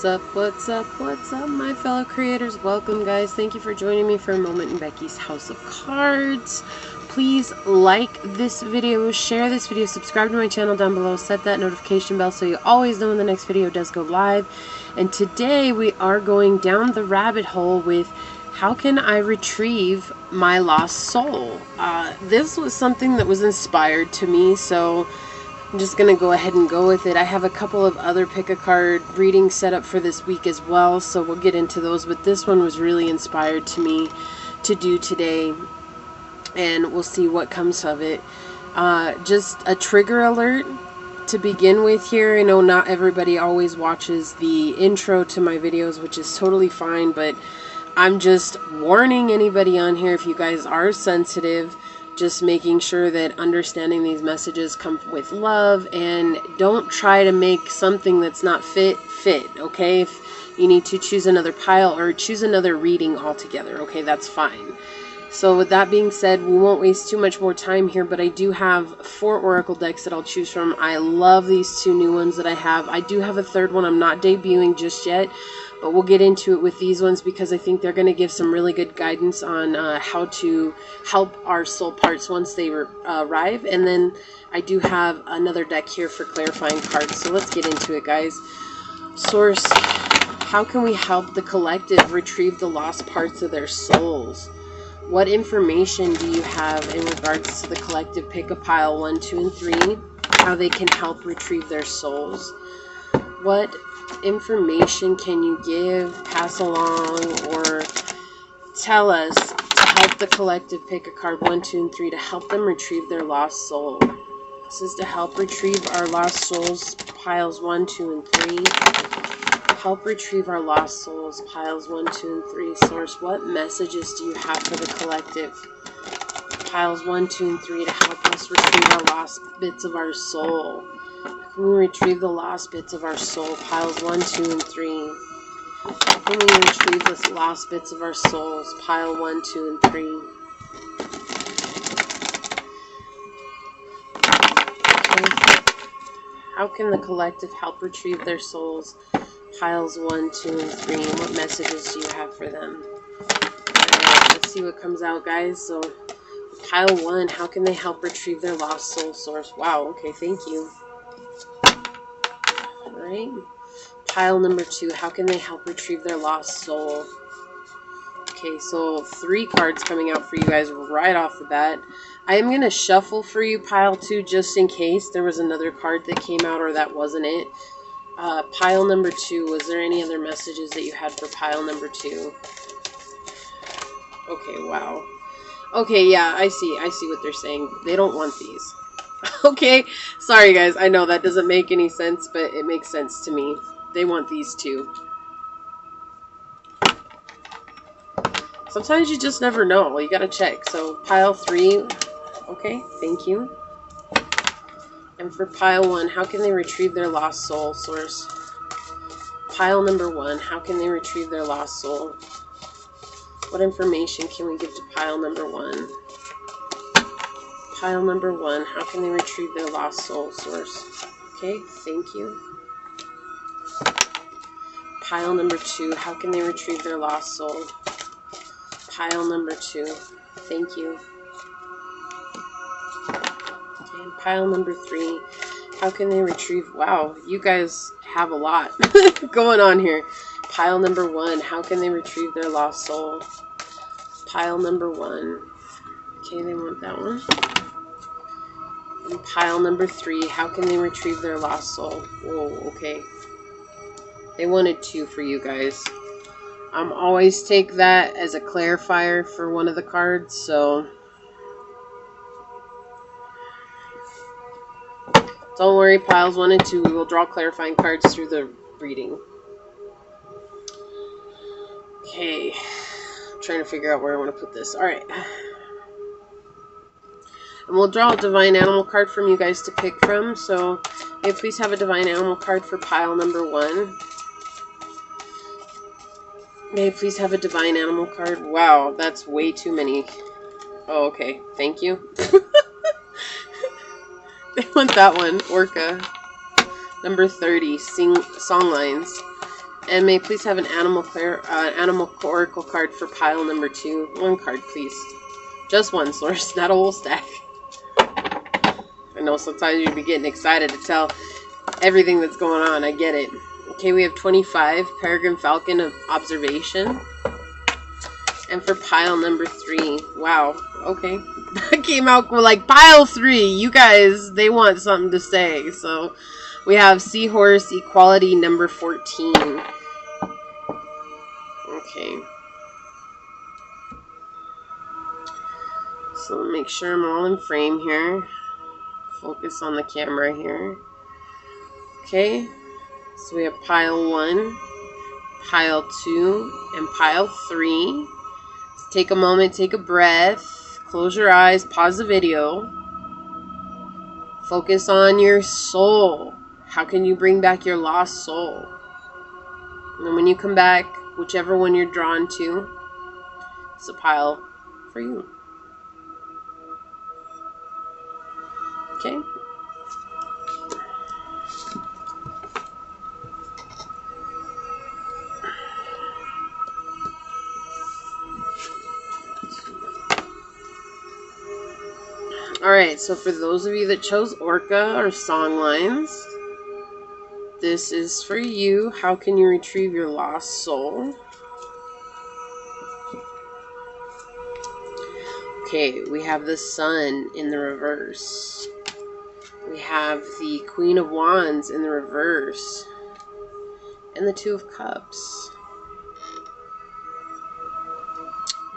What's up, my fellow creators? Welcome, guys. Thank you for joining me for a moment in Becky's House of Cards. Please like this video, share this video, subscribe to my channel down below, set that notification bell so you always know when the next video does go live. And today we are going down the rabbit hole with how can I retrieve my lost soul. This was something that was inspired to me, so I'm just going to go ahead and go with it. I have a couple of other pick-a-card readings set up for this week as well, so we'll get into those. But this one was really inspired to me to do today, and we'll see what comes of it. Just a trigger alert to begin with here. I know not everybody always watches the intro to my videos, which is totally fine, but I'm just warning anybody on here, if you guys are sensitive, just making sure that understanding these messages come with love, and don't try to make something that's not fit, okay? If you need to choose another pile or choose another reading altogether, okay, that's fine. So with that being said, we won't waste too much more time here, but I do have 4 oracle decks that I'll choose from. I love these 2 new ones that I have. I do have a third one I'm not debuting just yet, but we'll get into it with these ones because I think they're going to give some really good guidance on how to help our soul parts once they arrive. And then I do have another deck here for clarifying cards. So let's get into it, guys. Source, how can we help the collective retrieve the lost parts of their souls? What information do you have in regards to the collective? Pick a pile 1, 2, and 3. How they can help retrieve their souls. What information can you give, pass along, or tell us to help the collective pick a card 1, 2, and 3 to help them retrieve their lost soul? This is to help retrieve our lost souls, piles 1, 2, and 3. Help retrieve our lost souls, piles 1, 2, and 3. Source, what messages do you have for the collective? Piles 1, 2, and 3 to help us retrieve our lost bits of our soul. Can we retrieve the lost bits of our soul? Piles 1, 2, and 3. How can we retrieve the lost bits of our souls? Pile 1, 2, and 3. Okay. How can the collective help retrieve their souls? Piles 1, 2, and 3. What messages do you have for them? Alright, let's see what comes out, guys. So, pile 1, how can they help retrieve their lost soul? Source. Wow, okay, thank you. Alright. Pile number 2, how can they help retrieve their lost soul? Okay, so 3 cards coming out for you guys right off the bat. I am going to shuffle for you pile 2 just in case there was another card that came out or that wasn't it. Pile number 2, was there any other messages that you had for pile number 2? Okay, wow. Okay, yeah, I see what they're saying. They don't want these. Okay, sorry guys, I know that doesn't make any sense, but it makes sense to me. They want these too. Sometimes you just never know. You gotta check. So, pile 3, okay, thank you. And for pile 1, how can they retrieve their lost soul? Source. Pile number 1, how can they retrieve their lost soul? What information can we give to pile number 1? Pile number 1, how can they retrieve their lost soul? Source. Okay, thank you. Pile number 2, how can they retrieve their lost soul? Pile number 2, thank you. And pile number 3, how can they retrieve... Wow, you guys have a lot going on here. Pile number 1, how can they retrieve their lost soul? Pile number 1. Okay, they want that one. And pile number 3, how can they retrieve their lost soul? Whoa, okay. They wanted 2 for you guys. Always take that as a clarifier for one of the cards, so... Don't worry, piles 1 and 2, we will draw clarifying cards through the reading. Okay, I'm trying to figure out where I want to put this. Alright. And we'll draw a divine animal card from you guys to pick from. So, may I please have a divine animal card for pile number 1. May I please have a divine animal card? Wow, that's way too many. Oh, okay. Thank you. They want that one. Orca. Number 30. Song lines. And may I please have an animal oracle card for pile number 2. 1 card, please. Just one, source, not a whole stack. I know sometimes you'd be getting excited to tell everything that's going on. I get it. Okay, we have 25, Peregrine Falcon of Observation. And for pile number 3, wow, okay. That came out like pile 3. You guys, they want something to say. So we have Seahorse Equality number 14. Okay. So make sure I'm all in frame here. Focus on the camera here. Okay. So we have pile 1, pile 2, and pile 3. So take a moment, take a breath, close your eyes, pause the video. Focus on your soul. How can you bring back your lost soul? And then when you come back, whichever one you're drawn to, it's a pile for you. Okay? Alright, so for those of you that chose Orca or Songlines, this is for you. How can you retrieve your lost soul? Okay, we have the Sun in the reverse. We have the Queen of Wands in the reverse. And the Two of Cups.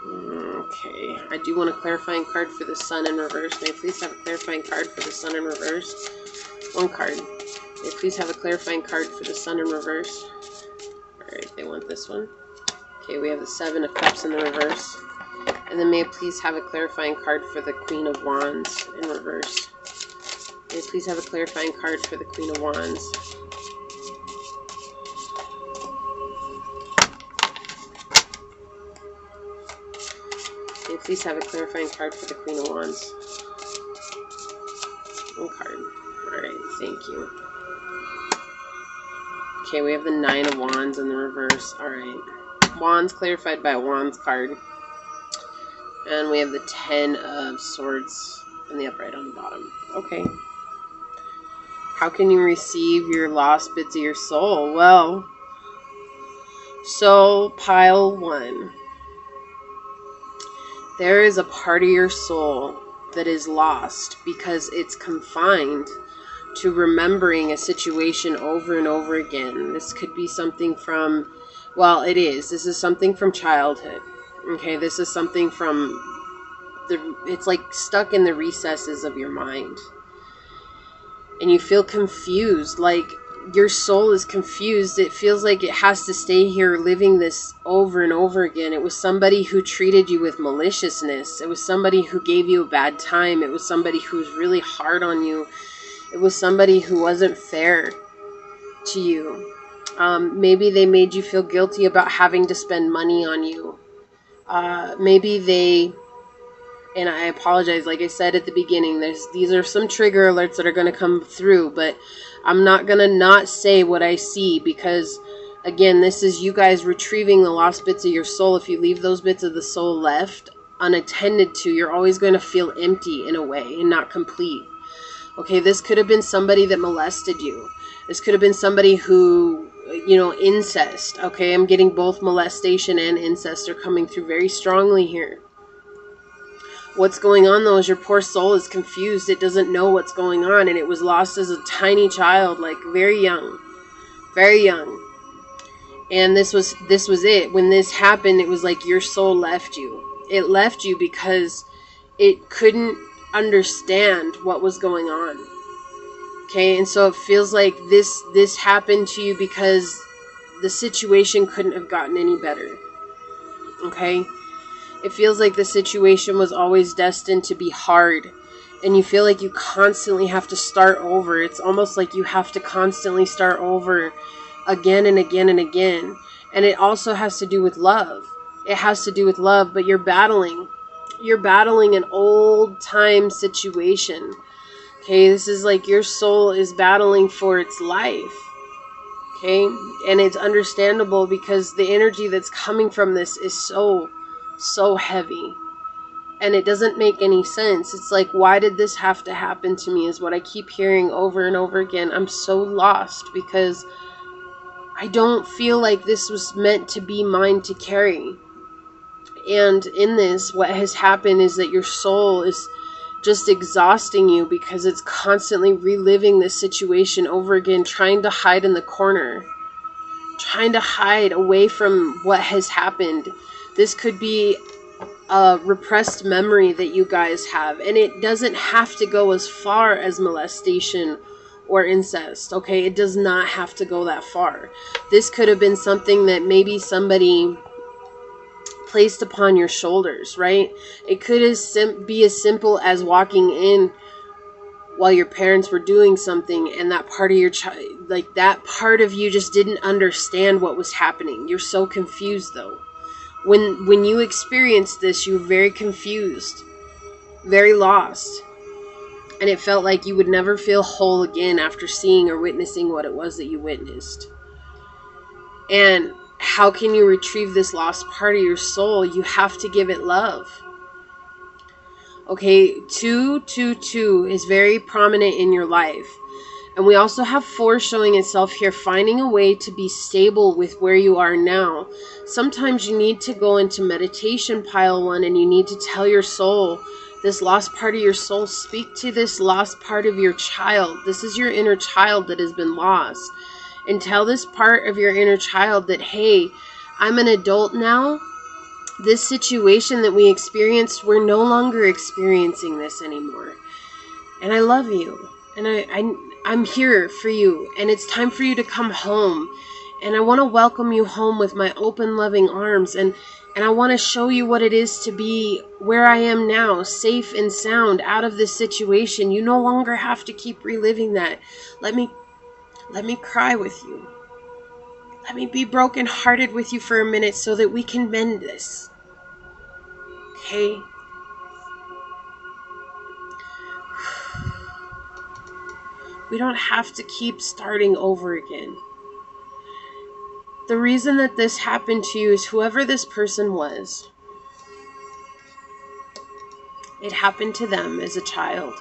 Okay, I do want a clarifying card for the Sun in reverse. May I please have a clarifying card for the Sun in reverse? 1 card. May I please have a clarifying card for the Sun in reverse? Alright, they want this one. Okay, we have the 7 of Cups in the reverse. And then may I please have a clarifying card for the Queen of Wands in reverse? May I please have a clarifying card for the Queen of Wands? May I please have a clarifying card for the Queen of Wands? 1 card. Alright, thank you. Okay, we have the 9 of Wands in the reverse. Alright. Wands clarified by a Wands card. And we have the 10 of Swords in the upright on the bottom. Okay. How can you receive your lost bits of your soul? Well, so pile 1. There is a part of your soul that is lost because it's confined to remembering a situation over and over again. This could be something from, well, it is. This is something from childhood. Okay, this is something from it's like stuck in the recesses of your mind. And you feel confused, like your soul is confused. It feels like it has to stay here living this over and over again. It was somebody who treated you with maliciousness. It was somebody who gave you a bad time. It was somebody who was really hard on you. It was somebody who wasn't fair to you. Maybe they made you feel guilty about having to spend money on you. Maybe they, and I apologize, like I said at the beginning, these are some trigger alerts that are going to come through, but I'm not going to not say what I see, because again, this is you guys retrieving the lost bits of your soul. If you leave those bits of the soul left unattended to, you're always going to feel empty in a way and not complete. Okay, this could have been somebody that molested you. This could have been somebody who, you know, incest. Okay, I'm getting both molestation and incest are coming through very strongly here. What's going on though is your poor soul is confused. It doesn't know what's going on, and it was lost as a tiny child, like very young. Very young. And this was it. When this happened, it was like your soul left you. It left you because it couldn't understand what was going on. Okay, and so it feels like this happened to you because the situation couldn't have gotten any better. Okay? It feels like the situation was always destined to be hard, and you feel like you constantly have to start over. It's almost like you have to constantly start over again and again and again. And it also has to do with love. It has to do with love, but you're battling an old time situation. Okay, this is like your soul is battling for its life. Okay? And it's understandable because the energy that's coming from this is so heavy. And it doesn't make any sense. It's like, why did this have to happen to me, is what I keep hearing over and over again. I'm so lost because I don't feel like this was meant to be mine to carry. And in this, what has happened is that your soul is just exhausting you because it's constantly reliving this situation over again, trying to hide in the corner, trying to hide away from what has happened. This could be a repressed memory that you guys have, and it doesn't have to go as far as molestation or incest. Okay, it does not have to go that far. This could have been something that maybe somebody placed upon your shoulders, right? It could be as simple as walking in while your parents were doing something, and that part of your child, like that part of you, just didn't understand what was happening. You're so confused though. When you experienced this, you were very confused, very lost, and it felt like you would never feel whole again after seeing or witnessing what it was that you witnessed. And how can you retrieve this lost part of your soul? You have to give it love. Okay, 222 is very prominent in your life. And we also have 4 showing itself here, finding a way to be stable with where you are now. Sometimes you need to go into meditation, pile 1, and you need to tell your soul, this lost part of your soul, speak to this lost part of your child. This is your inner child that has been lost. And tell this part of your inner child that, hey, I'm an adult now. This situation that we experienced, we're no longer experiencing this anymore. And I love you. And I'm here for you, and it's time for you to come home. And I want to welcome you home with my open, loving arms. And I want to show you what it is to be where I am now, safe and sound, out of this situation. You no longer have to keep reliving that. Let me cry with you. Let me be brokenhearted with you for a minute so that we can mend this. Okay? We don't have to keep starting over again. The reason that this happened to you is whoever this person was, it happened to them as a child.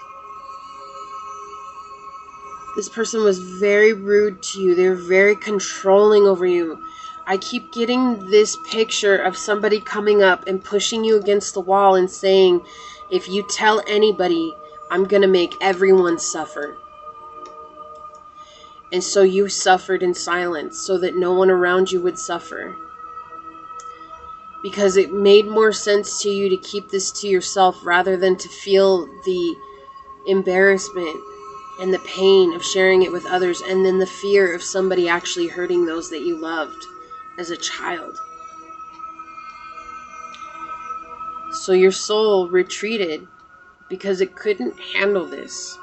This person was very rude to you. They were very controlling over you. I keep getting this picture of somebody coming up and pushing you against the wall and saying, if you tell anybody, I'm going to make everyone suffer. And so you suffered in silence so that no one around you would suffer. Because it made more sense to you to keep this to yourself rather than to feel the embarrassment and the pain of sharing it with others, and then the fear of somebody actually hurting those that you loved as a child. So your soul retreated because it couldn't handle this.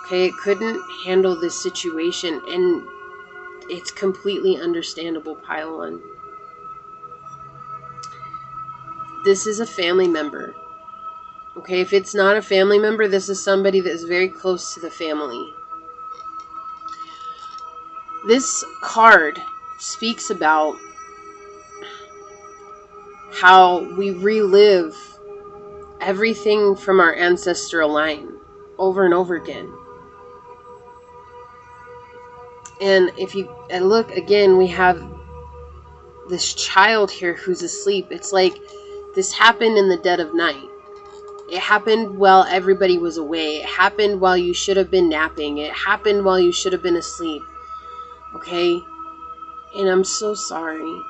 Okay, it couldn't handle this situation, and it's completely understandable, pile 1. This is a family member. Okay, if it's not a family member, this is somebody that is very close to the family. This card speaks about how we relive everything from our ancestral line over and over again. And if you look again, we have this child here who's asleep. It's like this happened in the dead of night. It happened while everybody was away. It happened while you should have been napping. It happened while you should have been asleep. Okay? And I'm so sorry.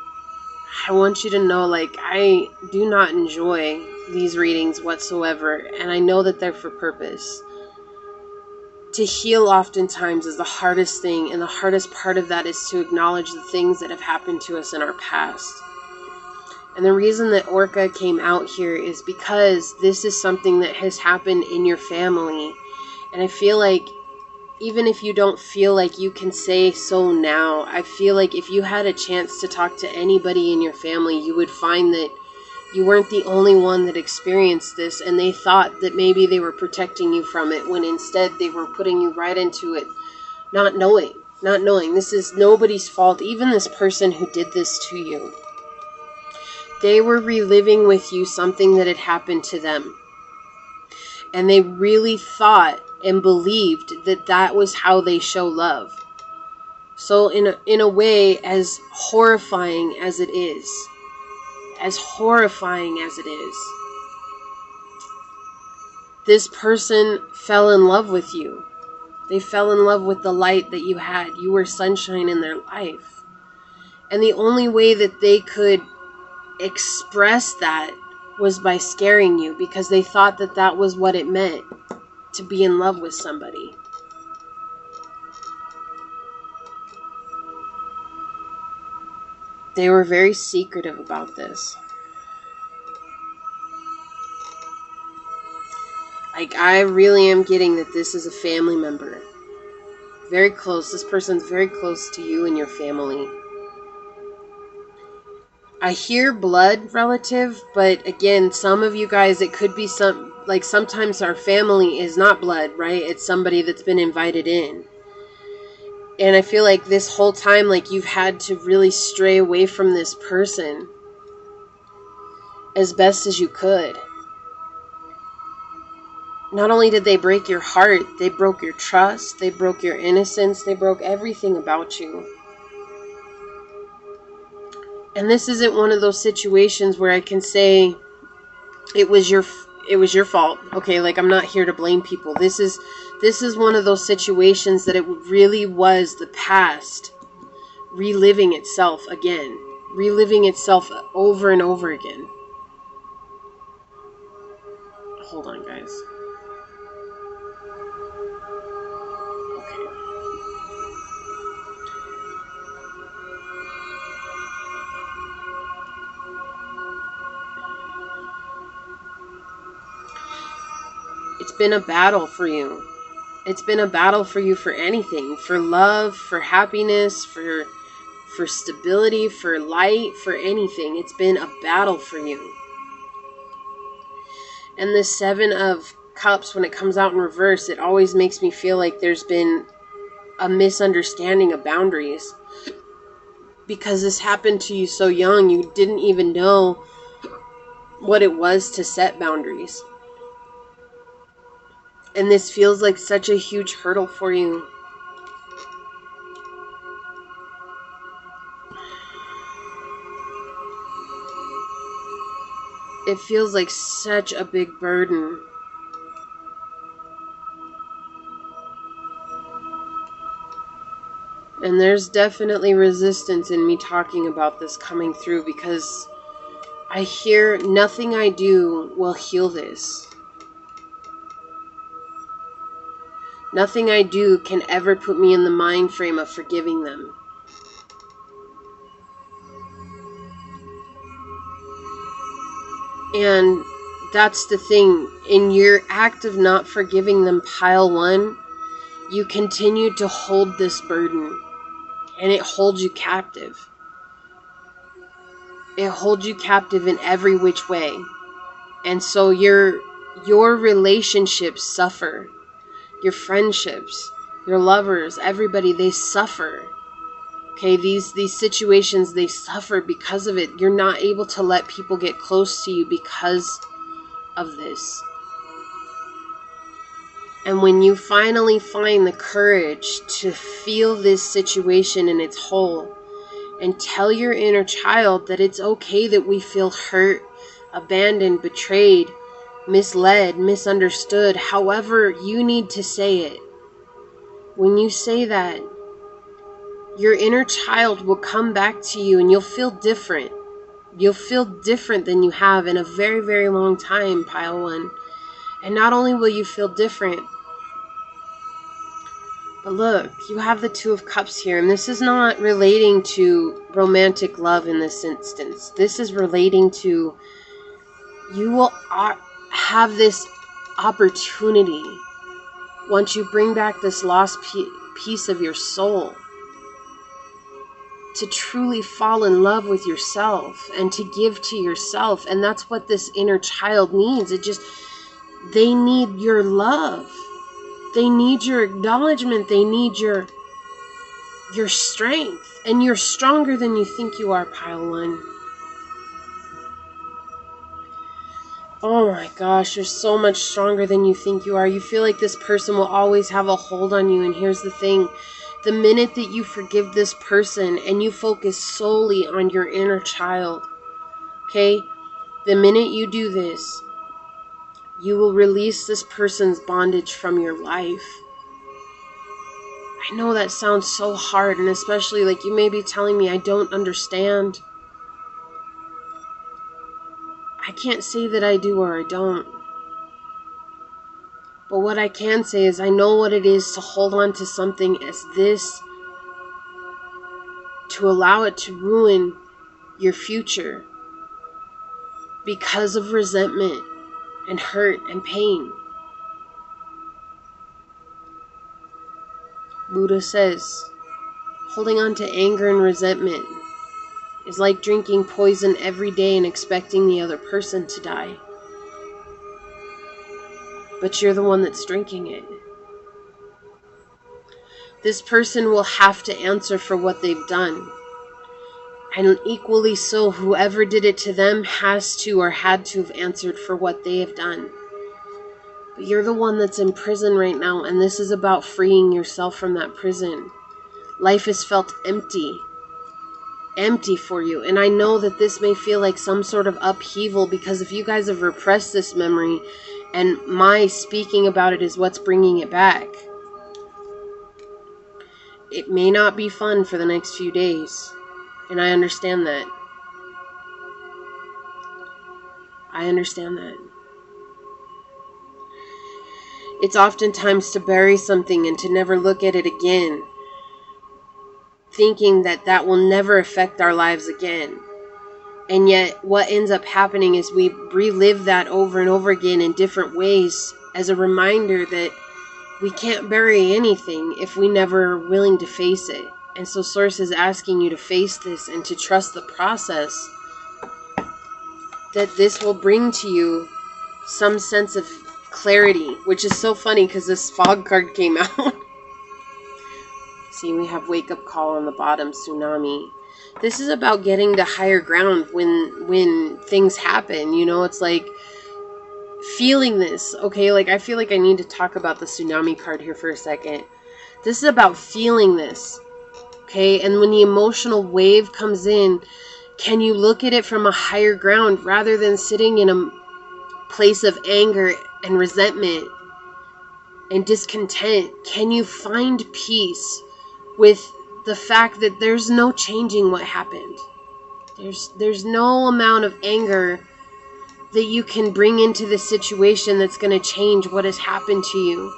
I want you to know, like, I do not enjoy these readings whatsoever. And I know that they're for purpose. To heal oftentimes is the hardest thing, and the hardest part of that is to acknowledge the things that have happened to us in our past. And the reason that Orca came out here is because this is something that has happened in your family. And I feel like even if you don't feel like you can say so now, I feel like if you had a chance to talk to anybody in your family, you would find that you weren't the only one that experienced this, and they thought that maybe they were protecting you from it, when instead they were putting you right into it, not knowing. Not knowing. This is nobody's fault. Even this person who did this to you. They were reliving with you something that had happened to them. And they really thought and believed that that was how they show love. So in a way, as horrifying as it is, this person fell in love with you. They fell in love with the light that you had. You were sunshine in their life. And the only way that they could express that was by scaring you, because they thought that that was what it meant to be in love with somebody. They were very secretive about this. Like, I really am getting that this is a family member. Very close. This person's very close to you and your family. I hear blood relative, but again, some of you guys, it could be sometimes our family is not blood, right? It's somebody that's been invited in. And I feel like this whole time, like, you've had to really stray away from this person as best as you could. Not only did they break your heart, they broke your trust, they broke your innocence, they broke everything about you. And this isn't one of those situations where I can say it was your fault. Okay, like, I'm not here to blame people. This is one of those situations that it really was the past reliving itself again, reliving itself over and over again. Hold on, guys. It's been a battle for you. It's been a battle for you for anything. For love, for happiness, for stability, for light, for anything. It's been a battle for you. And the 7 of Cups, when it comes out in reverse, it always makes me feel like there's been a misunderstanding of boundaries. Because this happened to you so young, you didn't even know what it was to set boundaries. And this feels like such a huge hurdle for you. It feels like such a big burden. And there's definitely resistance in me talking about this coming through, because I hear nothing I do will heal this. Nothing I do can ever put me in the mind frame of forgiving them. And that's the thing. In your act of not forgiving them, pile 1, you continue to hold this burden. And it holds you captive. It holds you captive in every which way. And so your relationships suffer. Your friendships, your lovers, everybody, they suffer. Okay, these situations, they suffer because of it. You're not able to let people get close to you because of this. And when you finally find the courage to feel this situation in its whole, and tell your inner child that it's okay that we feel hurt, abandoned, betrayed, misled, misunderstood, however you need to say it. When you say that, your inner child will come back to you and you'll feel different. You'll feel different than you have in a very, very long time, pile 1. And not only will you feel different, but look, you have the 2 of Cups here, and this is not relating to romantic love in this instance. This is relating to, you will have this opportunity once you bring back this lost piece of your soul to truly fall in love with yourself and to give to yourself. And that's what this inner child needs. They need your love. They need your acknowledgement. They need your your strength. And you're stronger than you think you are, pile one. Oh my gosh, you're so much stronger than you think you are. You feel like this person will always have a hold on you. And here's the thing. The minute that you forgive this person and you focus solely on your inner child, okay? The minute you do this, you will release this person's bondage from your life. I know that sounds so hard, and especially like you may be telling me I don't understand. I can't say that I do or I don't. But what I can say is I know what it is to hold on to something as this, to allow it to ruin your future because of resentment and hurt and pain. Buddha says, holding on to anger and resentment is like drinking poison every day and expecting the other person to die. But you're the one that's drinking it. This person will have to answer for what they've done. And equally so, whoever did it to them has to or had to have answered for what they have done. But you're the one that's in prison right now, and this is about freeing yourself from that prison. Life has felt empty for you. And I know that this may feel like some sort of upheaval, because if you guys have repressed this memory, and my speaking about it is what's bringing it back, it may not be fun for the next few days. And I understand that. I understand that. It's oftentimes to bury something and to never look at it again, thinking that that will never affect our lives again. And yet what ends up happening is we relive that over and over again in different ways as a reminder that we can't bury anything if we never are willing to face it. And so Source is asking you to face this and to trust the process, that this will bring to you some sense of clarity, which is so funny because this fog card came out. See, we have wake up call on the bottom, tsunami. This is about getting to higher ground when things happen. You know, it's like feeling this. Okay, like I feel like I need to talk about the tsunami card here for a second. This is about feeling this. Okay, and when the emotional wave comes in, can you look at it from a higher ground rather than sitting in a place of anger and resentment and discontent? Can you find peace with the fact that there's no changing what happened? There's no amount of anger that you can bring into the situation that's going to change what has happened to you.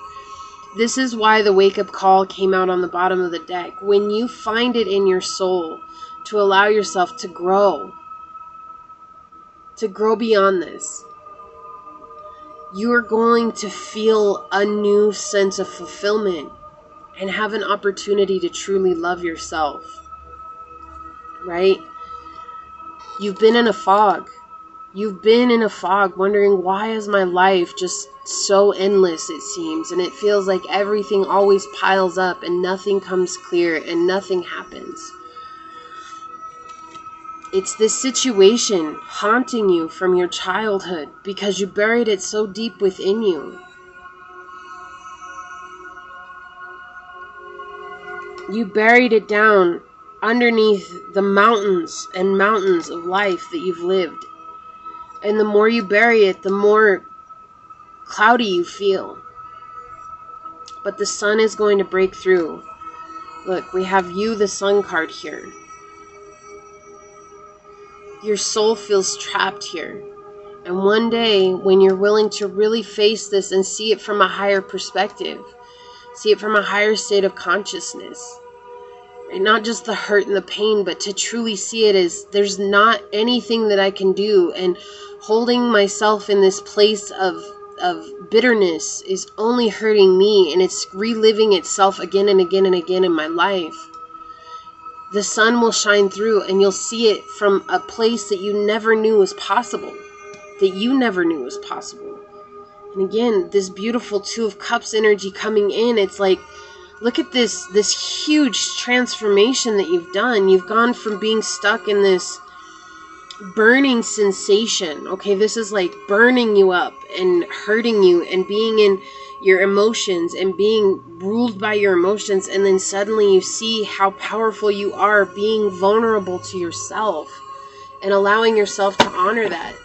This is why the wake-up call came out on the bottom of the deck. When you find it in your soul to allow yourself to grow beyond this, you're going to feel a new sense of fulfillment and have an opportunity to truly love yourself, right? You've been in a fog. You've been in a fog wondering, why is my life just so endless, it seems, and it feels like everything always piles up and nothing comes clear and nothing happens. It's this situation haunting you from your childhood because you buried it so deep within you. You buried it down underneath the mountains and mountains of life that you've lived. And the more you bury it, the more cloudy you feel. But the sun is going to break through. Look, we have you, the sun card here. Your soul feels trapped here. And one day, when you're willing to really face this and see it from a higher perspective, see it from a higher state of consciousnness, right? Not just the hurt and the pain, but to truly see it as there's not anything that I can do. And holding myself in this place of bitterness is only hurting me, and it's reliving itself again and again and again in my life. The sun will shine through and you'll see it from a place that you never knew was possible. And again, this beautiful Two of Cups energy coming in, it's like Look at this huge transformation that you've done. You've gone from being stuck in this burning sensation. Okay, this is like burning you up and hurting you and being in your emotions and being ruled by your emotions, and then suddenly you see how powerful you are being vulnerable to yourself and allowing yourself to honor that,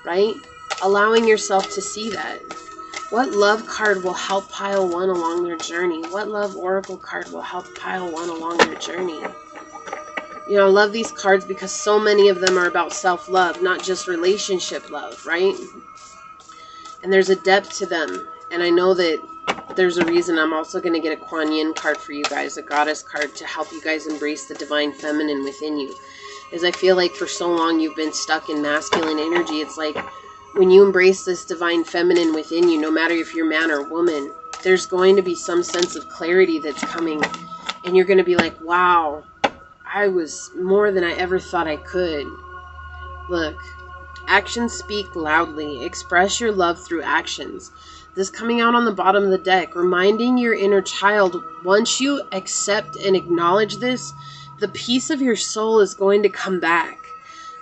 right? Allowing yourself to see that. What love card will help pile one along their journey? What love oracle card will help pile one along their journey? You know, I love these cards because so many of them are about self-love, not just relationship love, right? And there's a depth to them. And I know that there's a reason I'm also going to get a Kuan Yin card for you guys, a goddess card, to help you guys embrace the divine feminine within you. As I feel like for so long you've been stuck in masculine energy. It's like when you embrace this divine feminine within you, no matter if you're man or woman, there's going to be some sense of clarity that's coming. And you're going to be like, wow, I was more than I ever thought I could. Look, actions speak loudly. Express your love through actions. This coming out on the bottom of the deck, reminding your inner child, once you accept and acknowledge this, the piece of your soul is going to come back.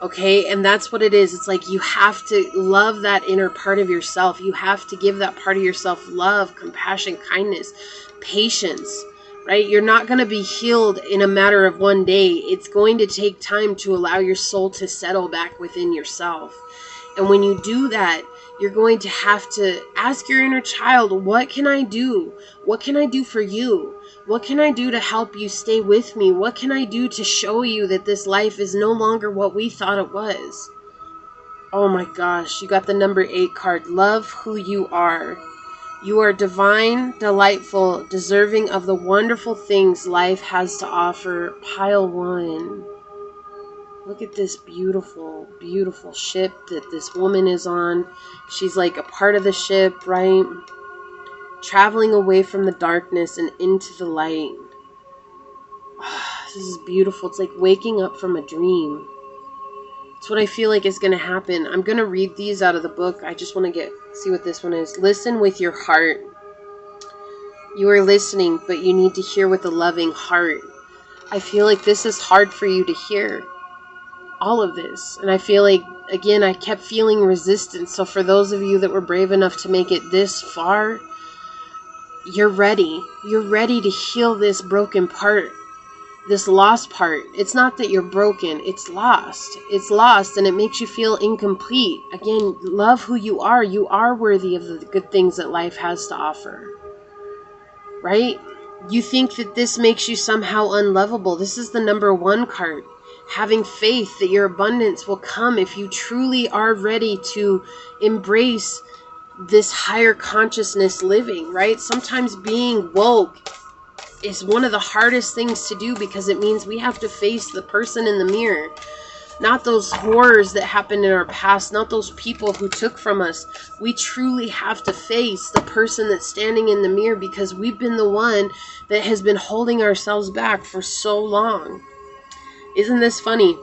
Okay, and that's what it is. It's like you have to love that inner part of yourself. You have to give that part of yourself love, compassion, kindness, patience. Right? You're not going to be healed in a matter of one day. It's going to take time to allow your soul to settle back within yourself. And when you do that, you're going to have to ask your inner child, what can I do? What can I do for you? What can I do to help you stay with me? What can I do to show you that this life is no longer what we thought it was? Oh my gosh, you got the number 8 card. Love who you are. You are divine, delightful, deserving of the wonderful things life has to offer. Pile 1. Look at this beautiful, beautiful ship that this woman is on. She's like a part of the ship, right? Traveling away from the darkness and into the light. This is beautiful. It's like waking up from a dream. It's what I feel like is going to happen. I'm going to read these out of the book. I just want to see what this one is. Listen with your heart. You are listening, but you need to hear with a loving heart. I feel like this is hard for you to hear. All of this. And I feel like, again, I kept feeling resistance. So for those of you that were brave enough to make it this far, you're ready. You're ready to heal this broken part. This lost part. It's not that you're broken. It's lost. It's lost and it makes you feel incomplete. Again, love who you are. You are worthy of the good things that life has to offer. Right? You think that this makes you somehow unlovable. This is the number 1 card. Having faith that your abundance will come if you truly are ready to embrace this higher consciousness living, right? Sometimes being woke is one of the hardest things to do because it means we have to face the person in the mirror. Not those horrors that happened in our past, not those people who took from us. We truly have to face the person that's standing in the mirror because we've been the one that has been holding ourselves back for so long. Isn't this funny?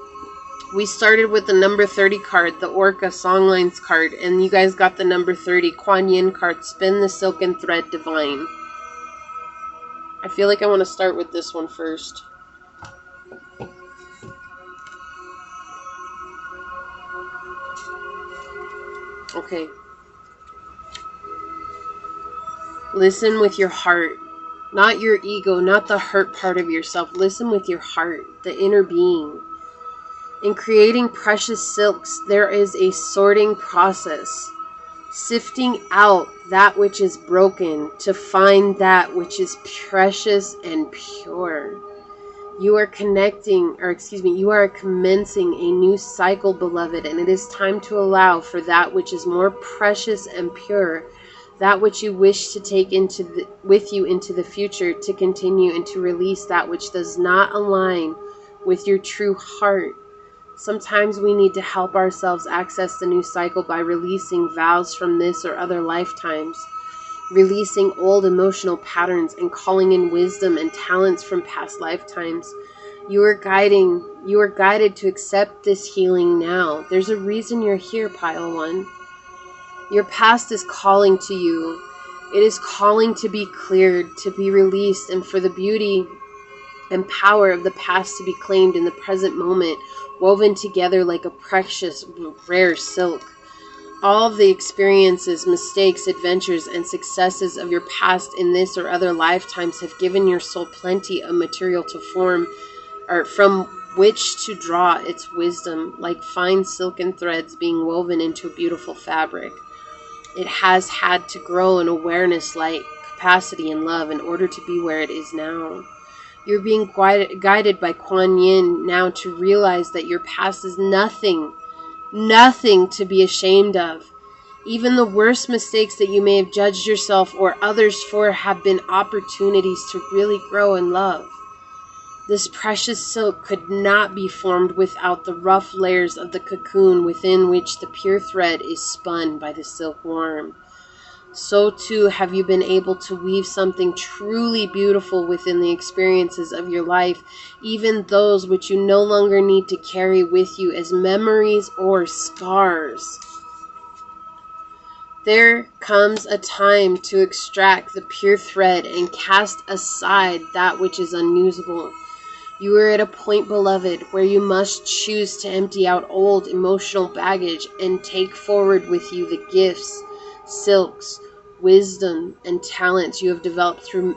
We started with the number 30 card, the Orca Songlines card, and you guys got the number 30 Kuan Yin card, Spin the Silken Thread Divine. I feel like I want to start with this one first. Okay. Listen with your heart. Not your ego, not the hurt part of yourself. Listen with your heart, the inner being. In creating precious silks, there is a sorting process. Sifting out that which is broken to find that which is precious and pure. You are you are commencing a new cycle, beloved, and it is time to allow for that which is more precious and pure, that which you wish to take with you into the future, to continue and to release that which does not align with your true heart. Sometimes we need to help ourselves access the new cycle by releasing vows from this or other lifetimes, releasing old emotional patterns and calling in wisdom and talents from past lifetimes. You are guided to accept this healing now. There's a reason you're here, Pile 1. Your past is calling to you, It is calling to be cleared, to be released, and for the beauty and power of the past to be claimed in the present moment, woven together like a precious, rare silk. All of the experiences, mistakes, adventures, and successes of your past in this or other lifetimes have given your soul plenty of material to form, or from which to draw its wisdom, like fine silken threads being woven into a beautiful fabric. It has had to grow in awareness, light, capacity, and love in order to be where it is now. You're being guided by Kuan Yin now to realize that your past is nothing to be ashamed of. Even the worst mistakes that you may have judged yourself or others for have been opportunities to really grow in love. This precious silk could not be formed without the rough layers of the cocoon within which the pure thread is spun by the silkworm. So too have you been able to weave something truly beautiful within the experiences of your life, even those which you no longer need to carry with you as memories or scars. There comes a time to extract the pure thread and cast aside that which is unusable. You are at a point, beloved, where you must choose to empty out old emotional baggage and take forward with you the gifts, silks, wisdom, and talents you have developed throughout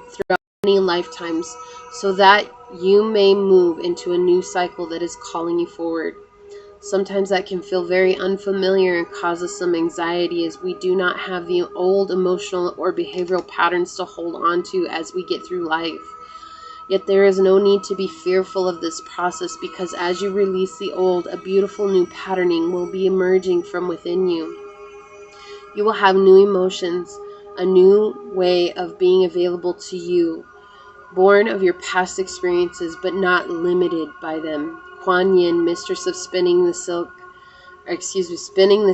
many lifetimes, so that you may move into a new cycle that is calling you forward. Sometimes that can feel very unfamiliar and causes some anxiety, as we do not have the old emotional or behavioral patterns to hold on to as we get through life. Yet there is no need to be fearful of this process, because as you release the old, a beautiful new patterning will be emerging from within you. You will have new emotions, a new way of being available to you, born of your past experiences but not limited by them. Kuan Yin, mistress of spinning the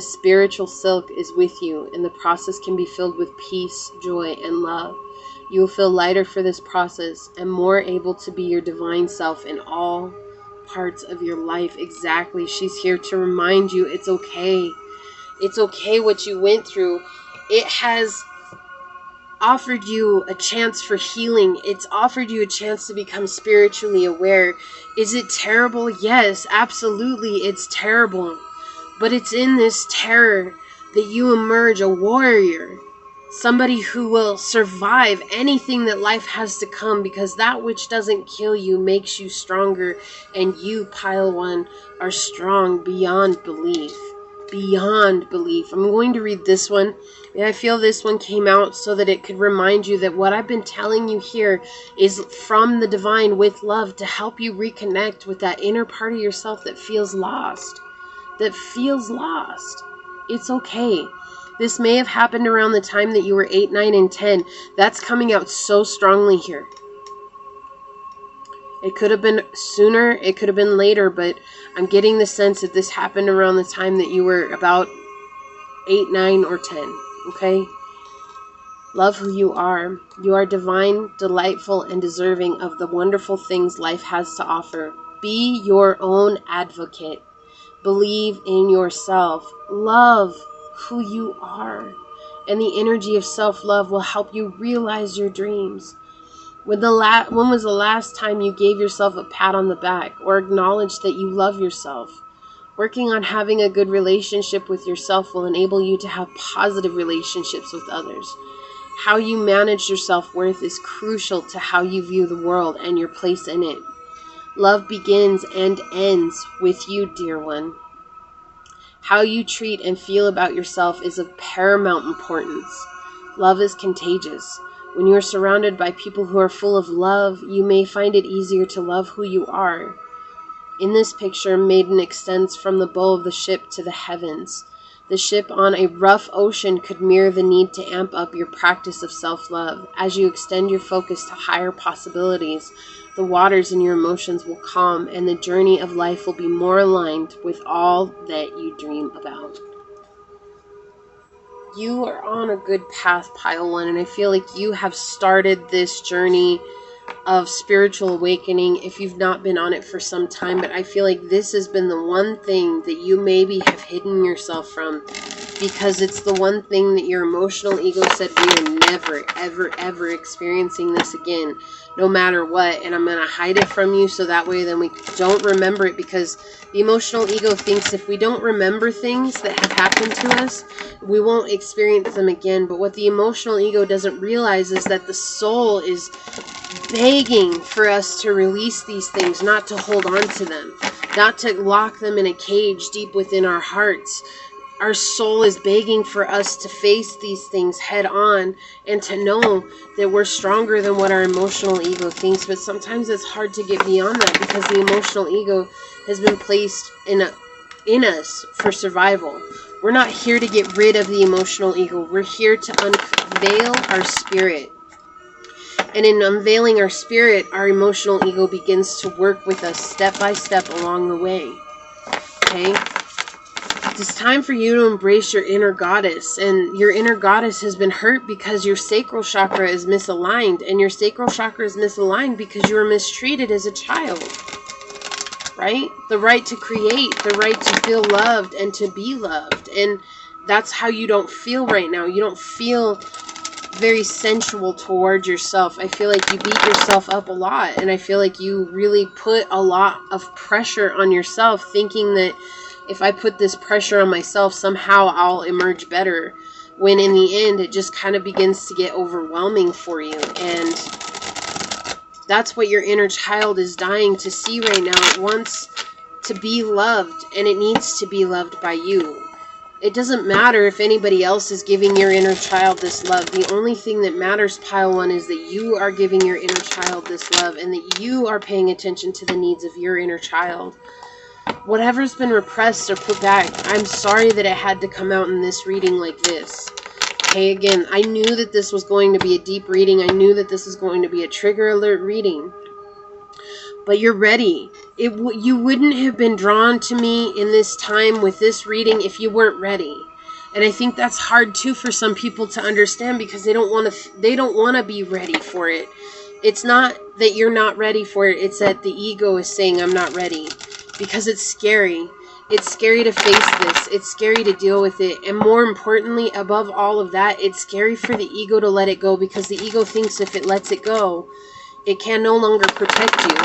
spiritual silk, is with you, and the process can be filled with peace, joy, and love. You will feel lighter for this process and more able to be your divine self in all parts of your life. Exactly. She's here to remind you it's okay. It's okay what you went through. It has offered you a chance for healing. It's offered you a chance to become spiritually aware. Is it terrible? Yes, absolutely, it's terrible. But it's in this terror that you emerge a warrior. Somebody who will survive anything that life has to come, because that which doesn't kill you makes you stronger, and you, Pile 1, are strong beyond belief. Beyond belief. I'm going to read this one. And I feel this one came out so that it could remind you that what I've been telling you here is from the divine with love to help you reconnect with that inner part of yourself that feels lost. It's okay. This may have happened around the time that you were 8, 9, and 10. That's coming out so strongly here. It could have been sooner, it could have been later, but I'm getting the sense that this happened around the time that you were about 8, 9, or 10. Okay? Love who you are. You are divine, delightful, and deserving of the wonderful things life has to offer. Be your own advocate. Believe in yourself. Love who you are. And the energy of self-love will help you realize your dreams. When was the last time you gave yourself a pat on the back or acknowledged that you love yourself? Working on having a good relationship with yourself will enable you to have positive relationships with others. How you manage your self-worth is crucial to how you view the world and your place in it. Love begins and ends with you, dear one. How you treat and feel about yourself is of paramount importance. Love is contagious. When you are surrounded by people who are full of love, you may find it easier to love who you are. In this picture, Maiden extends from the bow of the ship to the heavens. The ship on a rough ocean could mirror the need to amp up your practice of self-love. As you extend your focus to higher possibilities, the waters in your emotions will calm, and the journey of life will be more aligned with all that you dream about. You are on a good path, Pile 1, and I feel like you have started this journey of spiritual awakening if you've not been on it for some time, but I feel like this has been the one thing that you maybe have hidden yourself from. because it's the one thing that your emotional ego said, we are never, ever, ever experiencing this again, no matter what. And I'm going to hide it from you so that way then we don't remember it, because the emotional ego thinks if we don't remember things that have happened to us, we won't experience them again. But what the emotional ego doesn't realize is that the soul is begging for us to release these things, not to hold on to them, not to lock them in a cage deep within our hearts. Our soul is begging for us to face these things head on and to know that we're stronger than what our emotional ego thinks. But sometimes it's hard to get beyond that, because the emotional ego has been placed in us for survival. We're not here to get rid of the emotional ego. We're here to unveil our spirit. And in unveiling our spirit, our emotional ego begins to work with us step by step along the way. Okay? It's time for you to embrace your inner goddess. And your inner goddess has been hurt because your sacral chakra is misaligned. And your sacral chakra is misaligned because you were mistreated as a child. Right? The right to create, the right to feel loved and to be loved. And that's how you don't feel right now. You don't feel very sensual towards yourself. I feel like you beat yourself up a lot. And I feel like you really put a lot of pressure on yourself, thinking that if I put this pressure on myself, somehow I'll emerge better. When in the end, it just kind of begins to get overwhelming for you. And that's what your inner child is dying to see right now. It wants to be loved, and it needs to be loved by you. It doesn't matter if anybody else is giving your inner child this love. The only thing that matters, Pile 1, is that you are giving your inner child this love, and that you are paying attention to the needs of your inner child. Whatever's been repressed or put back, I'm sorry that it had to come out in this reading like this. Okay, again, I knew that this was going to be a deep reading. I knew that this was going to be a trigger alert reading. But you're ready. You wouldn't have been drawn to me in this time with this reading if you weren't ready. And I think that's hard too for some people to understand, because they don't want to be ready for it. It's not that you're not ready for it. It's that the ego is saying, I'm not ready. Because it's scary. It's scary to face this. It's scary to deal with it. And more importantly, above all of that, it's scary for the ego to let it go, because the ego thinks if it lets it go, it can no longer protect you.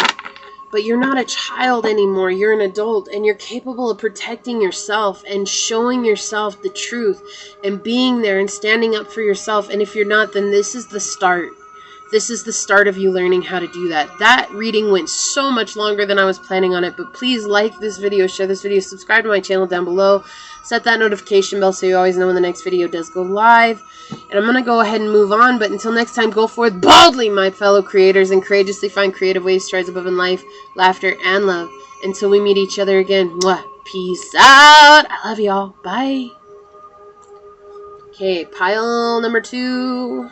But you're not a child anymore. You're an adult, and you're capable of protecting yourself and showing yourself the truth and being there and standing up for yourself. And if you're not, then this is the start. This is the start of you learning how to do that. That reading went so much longer than I was planning on it, but please like this video, share this video, subscribe to my channel down below, set that notification bell so you always know when the next video does go live. And I'm going to go ahead and move on, but until next time, go forth boldly, my fellow creators, and courageously find creative ways to rise above in life, laughter, and love. Until we meet each other again, mwah, peace out. I love y'all. Bye. Okay, pile number 2.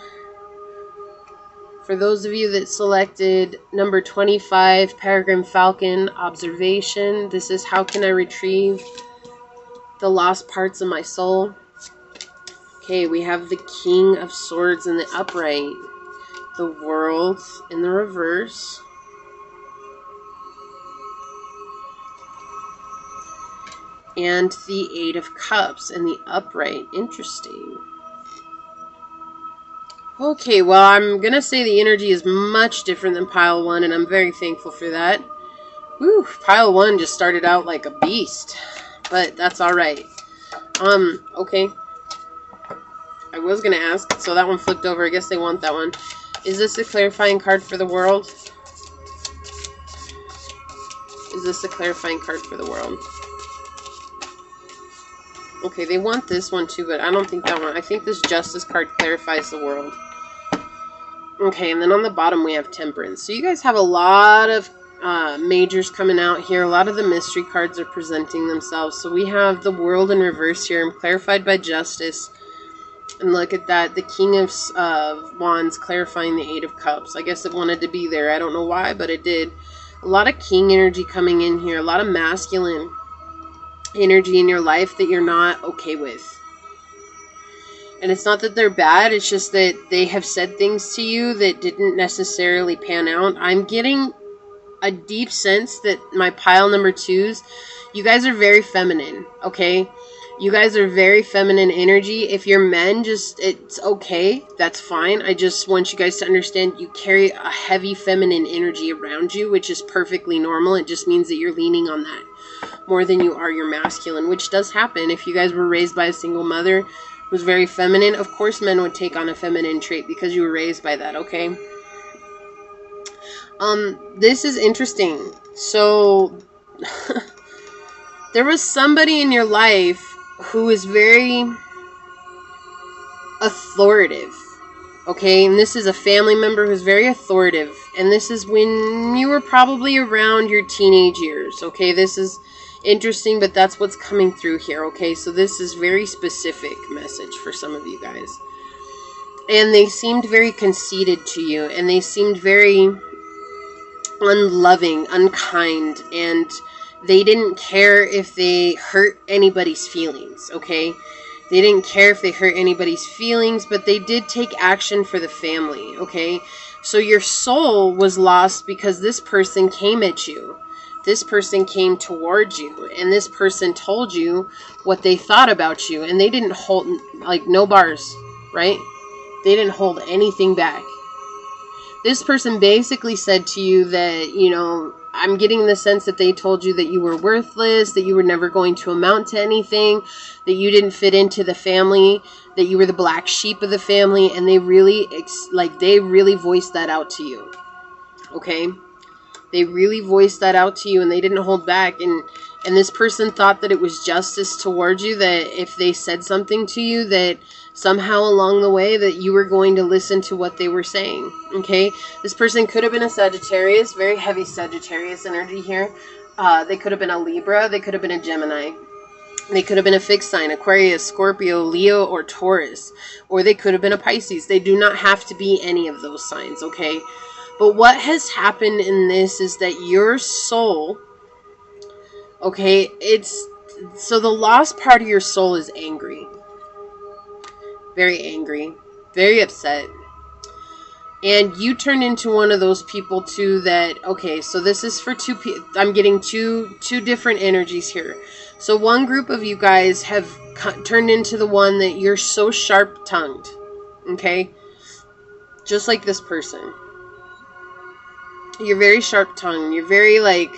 For those of you that selected number 25, Peregrine Falcon, Observation, this is how can I retrieve the lost parts of my soul. Okay, we have the King of Swords in the upright, the World in the reverse, and the Eight of Cups in the upright. Interesting. Okay, well, I'm going to say the energy is much different than pile 1, and I'm very thankful for that. Woo, pile 1 just started out like a beast, but that's alright. Okay. I was going to ask, so that one flipped over. I guess they want that one. Is this a clarifying card for the world? Is this a clarifying card for the world? Okay, they want this one too, but I don't think that one. I think this Justice card clarifies the world. Okay, and then on the bottom we have Temperance. So you guys have a lot of majors coming out here. A lot of the mystery cards are presenting themselves. So we have the World in reverse here. I'm clarified by Justice. And look at that. The King of Wands clarifying the Eight of Cups. I guess it wanted to be there. I don't know why, but it did. A lot of King energy coming in here. A lot of masculine energy in your life that you're not okay with. And it's not that they're bad. It's just that they have said things to you that didn't necessarily pan out. I'm getting a deep sense that my pile number 2s, you guys are very feminine, okay? You guys are very feminine energy. If you're men, it's okay. That's fine. I just want you guys to understand you carry a heavy feminine energy around you, which is perfectly normal. It just means that you're leaning on that more than you are your masculine, which does happen. If you guys were raised by a single mother who was very feminine, of course men would take on a feminine trait because you were raised by that, okay? This is interesting. So there was somebody in your life who is very authoritative, okay? And this is a family member who's very authoritative. And this is when you were probably around your teenage years, okay? This is interesting, but that's what's coming through here, okay? So this is very specific message for some of you guys. And they seemed very conceited to you, and they seemed very unloving, unkind, and they didn't care if they hurt anybody's feelings, okay? They didn't care if they hurt anybody's feelings, but they did take action for the family, okay? So your soul was lost because this person came at you. This person came towards you, and this person told you what they thought about you, and they didn't hold, like, no bars, right? They didn't hold anything back. This person basically said to you that, you know, I'm getting the sense that they told you that you were worthless, that you were never going to amount to anything, that you didn't fit into the family, that you were the black sheep of the family, and they really, they really voiced that out to you, okay? They really voiced that out to you, and they didn't hold back, and this person thought that it was justice towards you, that if they said something to you, that somehow along the way that you were going to listen to what they were saying, okay? This person could have been a Sagittarius, very heavy Sagittarius energy here. They could have been a Libra, they could have been a Gemini. They could have been a fixed sign, Aquarius, Scorpio, Leo, or Taurus. Or they could have been a Pisces. They do not have to be any of those signs, okay? But what has happened in this is that your soul, okay, so the lost part of your soul is angry. Very angry, very upset. And you turn into one of those people too that, okay, so this is for two people. I'm getting two different energies here. So one group of you guys have turned into the one that you're so sharp-tongued, okay? Just like this person. You're very sharp-tongued. You're very like,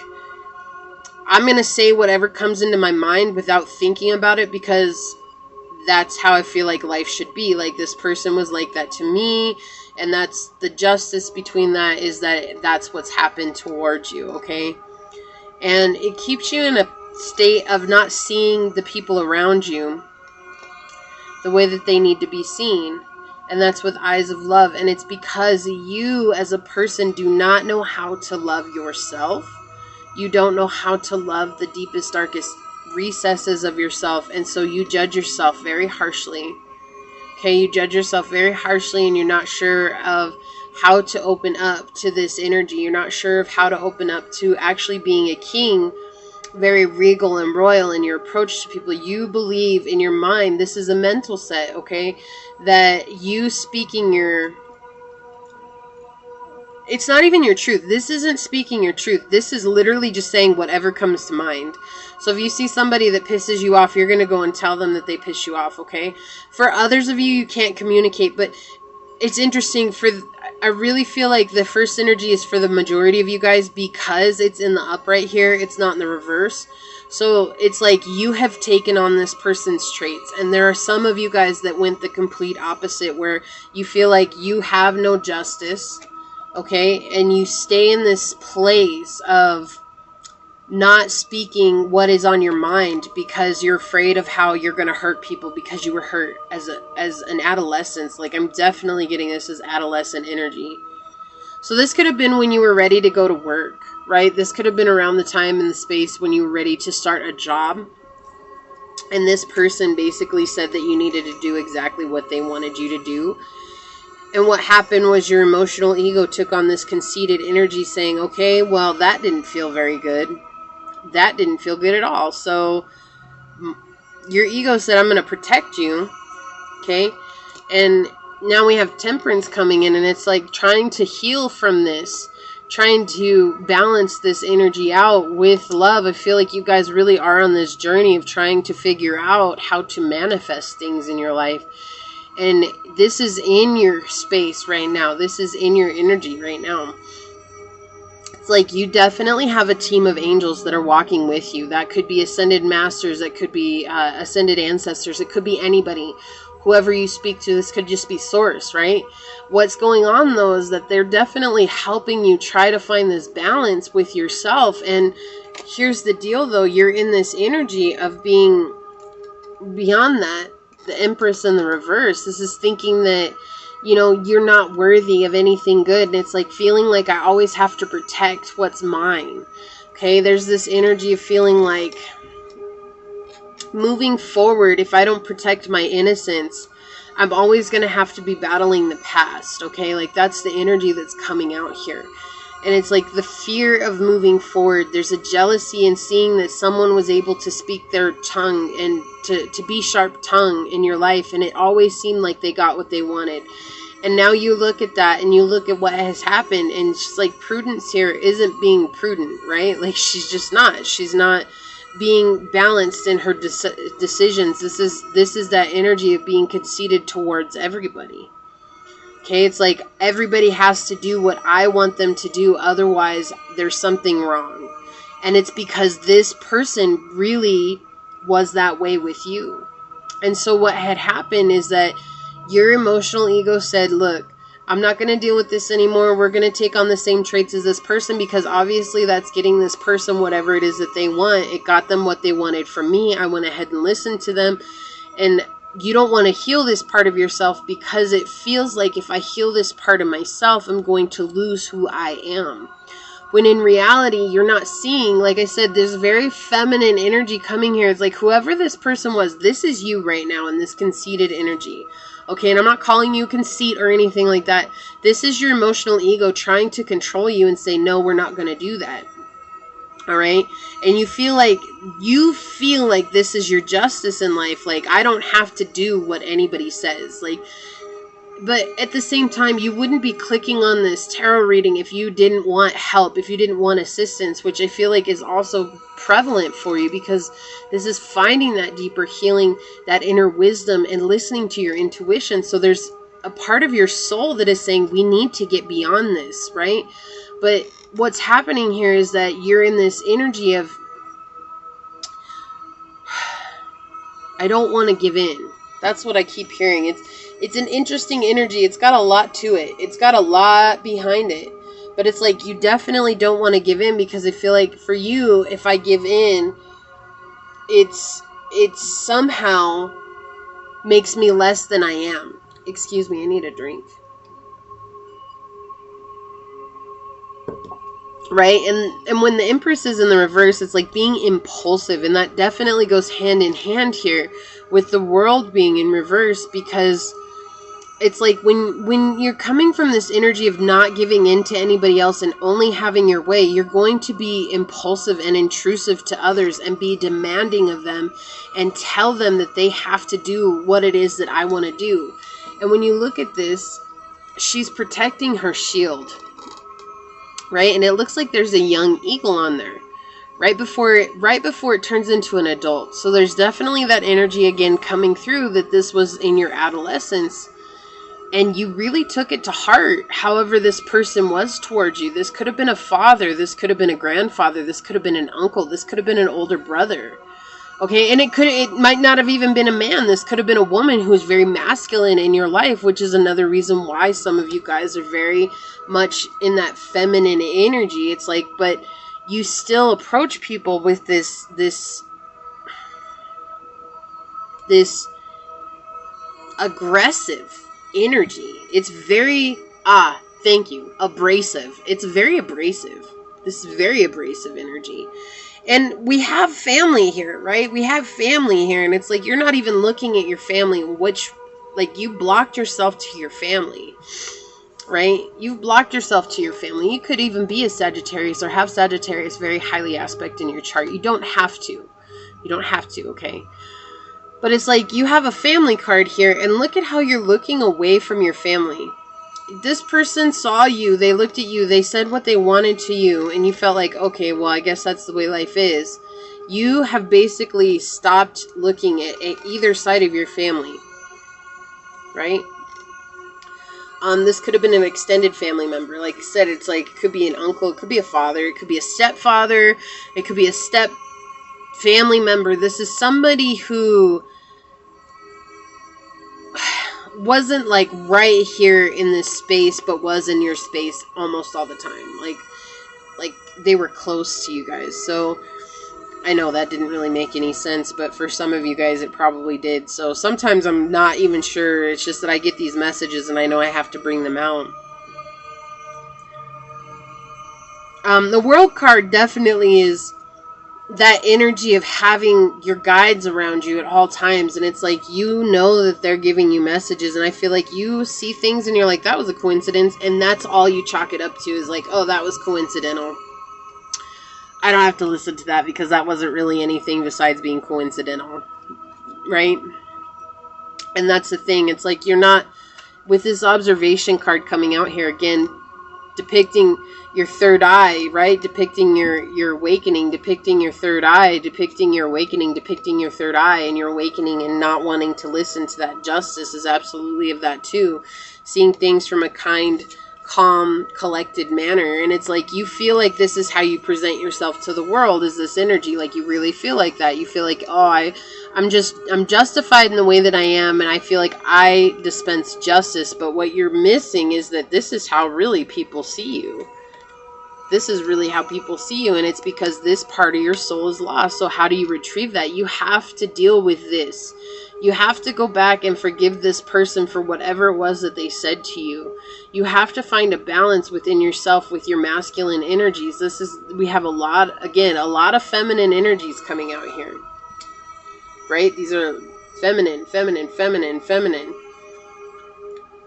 I'm going to say whatever comes into my mind without thinking about it because that's how I feel like life should be. Like this person was like that to me, and that's the justice between that, is that that's what's happened towards you, okay? And it keeps you in a state of not seeing the people around you the way that they need to be seen, and that's with eyes of love. And it's because you as a person do not know how to love yourself. You don't know how to love the deepest, darkest recesses of yourself, and so you judge yourself very harshly, okay? You judge yourself very harshly, and you're not sure of how to open up to this energy. You're not sure of how to open up to actually being a king, very regal and royal in your approach to people. You believe in your mind, this is a mental set, okay, that you speaking your, it's not even your truth. This isn't speaking your truth. This is literally just saying whatever comes to mind. So if you see somebody that pisses you off, you're going to go and tell them that they piss you off, okay? For others of you, you can't communicate, but it's interesting. I really feel like the first energy is for the majority of you guys because it's in the upright here. It's not in the reverse. So it's like you have taken on this person's traits. And there are some of you guys that went the complete opposite, where you feel like you have no justice, okay? And you stay in this place of not speaking what is on your mind because you're afraid of how you're going to hurt people because you were hurt as an adolescent. Like, I'm definitely getting this as adolescent energy. So this could have been when you were ready to go to work, right? This could have been around the time and the space when you were ready to start a job. And this person basically said that you needed to do exactly what they wanted you to do. And what happened was your emotional ego took on this conceited energy saying, okay, well, that didn't feel very good. That didn't feel good at all. So your ego said, I'm going to protect you. Okay. And now we have temperance coming in, and it's like trying to heal from this, trying to balance this energy out with love. I feel like you guys really are on this journey of trying to figure out how to manifest things in your life. And this is in your space right now. This is in your energy right now. It's like you definitely have a team of angels that are walking with you. That could be ascended masters. That could be ascended ancestors. It could be anybody. Whoever you speak to, this could just be source, right? What's going on, though, is that they're definitely helping you try to find this balance with yourself. And here's the deal, though. You're in this energy of being beyond that. The Empress in the reverse. This is thinking that, you know, you're not worthy of anything good. And it's like feeling like I always have to protect what's mine. Okay, there's this energy of feeling like moving forward, if I don't protect my innocence, I'm always going to have to be battling the past. Okay, like that's the energy that's coming out here. And it's like the fear of moving forward. There's a jealousy in seeing that someone was able to speak their tongue and to be sharp tongue in your life. And it always seemed like they got what they wanted. And now you look at that and you look at what has happened. And it's just like Prudence here isn't being prudent, right? Like she's just not. She's not being balanced in her decisions. This is that energy of being conceited towards everybody. Okay, it's like everybody has to do what I want them to do, otherwise there's something wrong. And it's because this person really was that way with you. And so what had happened is that your emotional ego said, look, I'm not going to deal with this anymore. We're going to take on the same traits as this person, because obviously that's getting this person whatever it is that they want. It got them what they wanted from me. I went ahead and listened to them. And you don't want to heal this part of yourself, because it feels like if I heal this part of myself, I'm going to lose who I am. When in reality, you're not seeing, like I said, there's very feminine energy coming here. It's like whoever this person was, this is you right now in this conceited energy. Okay, and I'm not calling you conceit or anything like that. This is your emotional ego trying to control you and say, no, we're not going to do that. All right. And you feel like this is your justice in life. Like, I don't have to do what anybody says. Like, but at the same time, you wouldn't be clicking on this tarot reading if you didn't want help, if you didn't want assistance, which I feel like is also prevalent for you, because this is finding that deeper healing, that inner wisdom, and listening to your intuition. So there's a part of your soul that is saying, we need to get beyond this, right? But what's happening here is that you're in this energy of, I don't want to give in. That's what I keep hearing. It's an interesting energy. It's got a lot to it. It's got a lot behind it. But it's like you definitely don't want to give in, because I feel like for you, if I give in, it's somehow makes me less than I am. Excuse me, I need a drink. Right? And when the Empress is in the reverse, it's like being impulsive. And that definitely goes hand in hand here with the World being in reverse, because it's like when you're coming from this energy of not giving in to anybody else and only having your way, you're going to be impulsive and intrusive to others and be demanding of them and tell them that they have to do what it is that I want to do. And when you look at this, she's protecting her shield. Right? And it looks like there's a young eagle on there right before it turns into an adult. So there's definitely that energy again coming through, that this was in your adolescence and you really took it to heart. However this person was towards you. This could have been a father, this could have been a grandfather, this could have been an uncle, this could have been an older brother. Okay, and it might not have even been a man. This could have been a woman who is very masculine in your life, which is another reason why some of you guys are very much in that feminine energy. It's like, but you still approach people with this aggressive energy. It's very, thank you, abrasive. It's very abrasive. This is very abrasive energy. And we have family here, right? We have family here. And it's like, you're not even looking at your family, which, like, you blocked yourself to your family, right? You've blocked yourself to your family. You could even be a Sagittarius or have Sagittarius very highly aspect in your chart. You don't have to. You don't have to, okay? But it's like, you have a family card here. And look at how you're looking away from your family. this person saw you, they looked at you, they said what they wanted to you, and you felt like, okay, well, I guess that's the way life is. You have basically stopped looking at either side of your family, right? This could have been an extended family member. Like I said, it's like, it could be an uncle, it could be a father, it could be a stepfather, it could be a step family member. This is somebody who wasn't like right here in this space, but was in your space almost all the time. Like they were close to you guys. So I know that didn't really make any sense, but for some of you guys it probably did. So sometimes I'm not even sure. It's just that I get these messages and I know I have to bring them out. The World card definitely is that energy of having your guides around you at all times, and it's like, you know that they're giving you messages, and I feel like you see things and you're like, that was a coincidence, and that's all you chalk it up to, is like, oh, that was coincidental. I don't have to listen to that because that wasn't really anything besides being coincidental, right? And that's the thing. It's like, you're not, with this observation card coming out here again, depicting your third eye, right? Depicting your awakening, depicting your third eye, depicting your awakening, depicting your third eye, and your awakening and not wanting to listen to that justice is absolutely of that too. Seeing things from a kind, calm, collected manner. And it's like, you feel like this is how you present yourself to the world, is this energy. Like, you really feel like that. You feel like, oh, I'm justified in the way that I am, and I feel like I dispense justice. But what you're missing is that this is how really people see you. This is really how people see you, and it's because this part of your soul is lost. So how do you retrieve that? You have to deal with this. You have to go back and forgive this person for whatever it was that they said to you. You have to find a balance within yourself with your masculine energies. We have a lot of feminine energies coming out here. Right? These are feminine, feminine, feminine, feminine.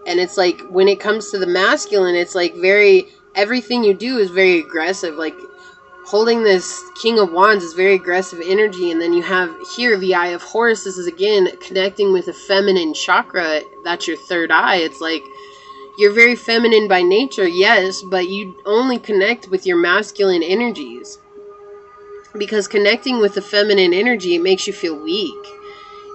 And it's like, when it comes to the masculine, it's like everything you do is very aggressive. Like, holding this King of Wands is very aggressive energy. And then you have here the Eye of Horus. This is again connecting with a feminine chakra. That's your third eye. It's like, you're very feminine by nature, yes, but you only connect with your masculine energies. Because connecting with the feminine energy, it makes you feel weak.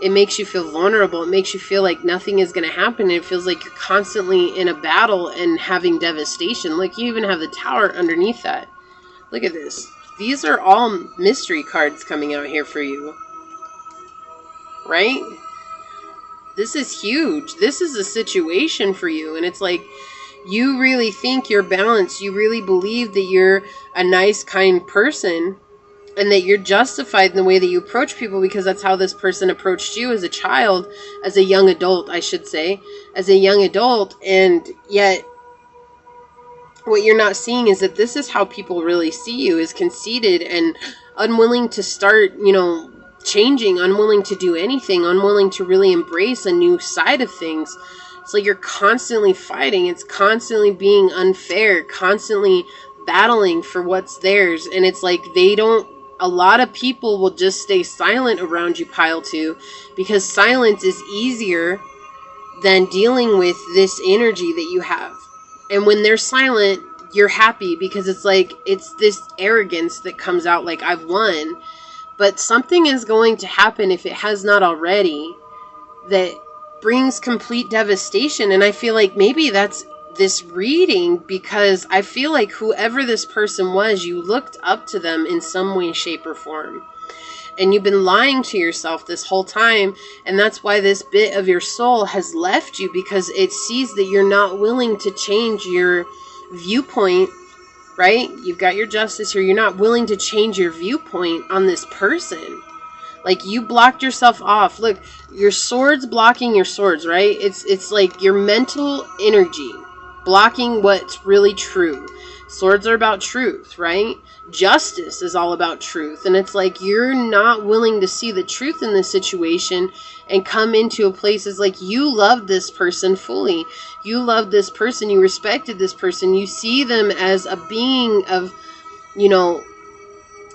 It makes you feel vulnerable. It makes you feel like nothing is going to happen. It feels like you're constantly in a battle and having devastation. Look, you even have the Tower underneath that. Look at this. These are all mystery cards coming out here for you. Right? This is huge. This is a situation for you. And it's like, you really think you're balanced. You really believe that you're a nice, kind person. And that you're justified in the way that you approach people, because that's how this person approached you as a child, as a young adult, I should say, as a young adult. And yet, what you're not seeing is that this is how people really see you, is conceited and unwilling to start, changing, unwilling to do anything, unwilling to really embrace a new side of things. It's like you're constantly fighting. It's constantly being unfair, constantly battling for what's theirs. And it's like a lot of people will just stay silent around you, pile 2, because silence is easier than dealing with this energy that you have. And when they're silent, you're happy, because it's like, it's this arrogance that comes out like, I've won. But something is going to happen, if it has not already, that brings complete devastation. And I feel like maybe that's this reading, because I feel like whoever this person was, you looked up to them in some way, shape, or form. And you've been lying to yourself this whole time. And that's why this bit of your soul has left you, because it sees that you're not willing to change your viewpoint, right? You've got your justice here. You're not willing to change your viewpoint on this person. Like, you blocked yourself off. Look, your swords blocking your swords, right? It's like your mental energy blocking what's really true. Swords are about truth, right? Justice is all about truth. And it's like, you're not willing to see the truth in this situation and come into a place. It's like, you love this person fully. You love this person. You respected this person. You see them as a being of,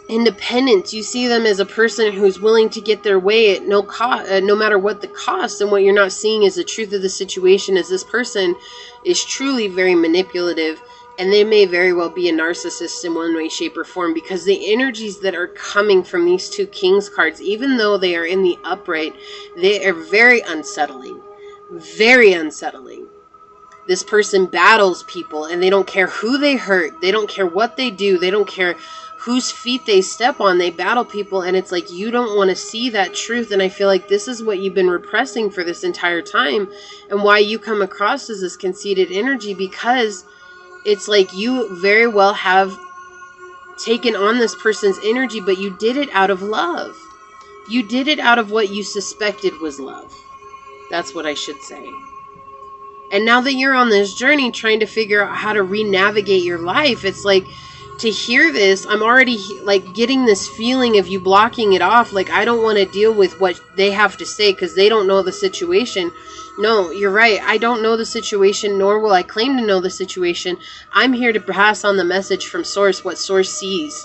Independence. You see them as a person who's willing to get their way at no cost, no matter what the cost. And what you're not seeing is the truth of the situation is this person is truly very manipulative, and they may very well be a narcissist in one way, shape, or form, because the energies that are coming from these two King's cards, even though they are in the upright, they are very unsettling. Very unsettling. This person battles people, and they don't care who they hurt. They don't care what they do. They don't care whose feet they step on. They battle people, and it's like you don't want to see that truth. And I feel like this is what you've been repressing for this entire time, and why you come across as this conceited energy, because it's like you very well have taken on this person's energy, but you did it out of love. You did it out of what you suspected was love. That's what I should say. And now that you're on this journey trying to figure out how to re-navigate your life, it's like, to hear this, I'm already like getting this feeling of you blocking it off. Like, I don't want to deal with what they have to say because they don't know the situation. No, you're right. I don't know the situation, nor will I claim to know the situation. I'm here to pass on the message from Source, what Source sees.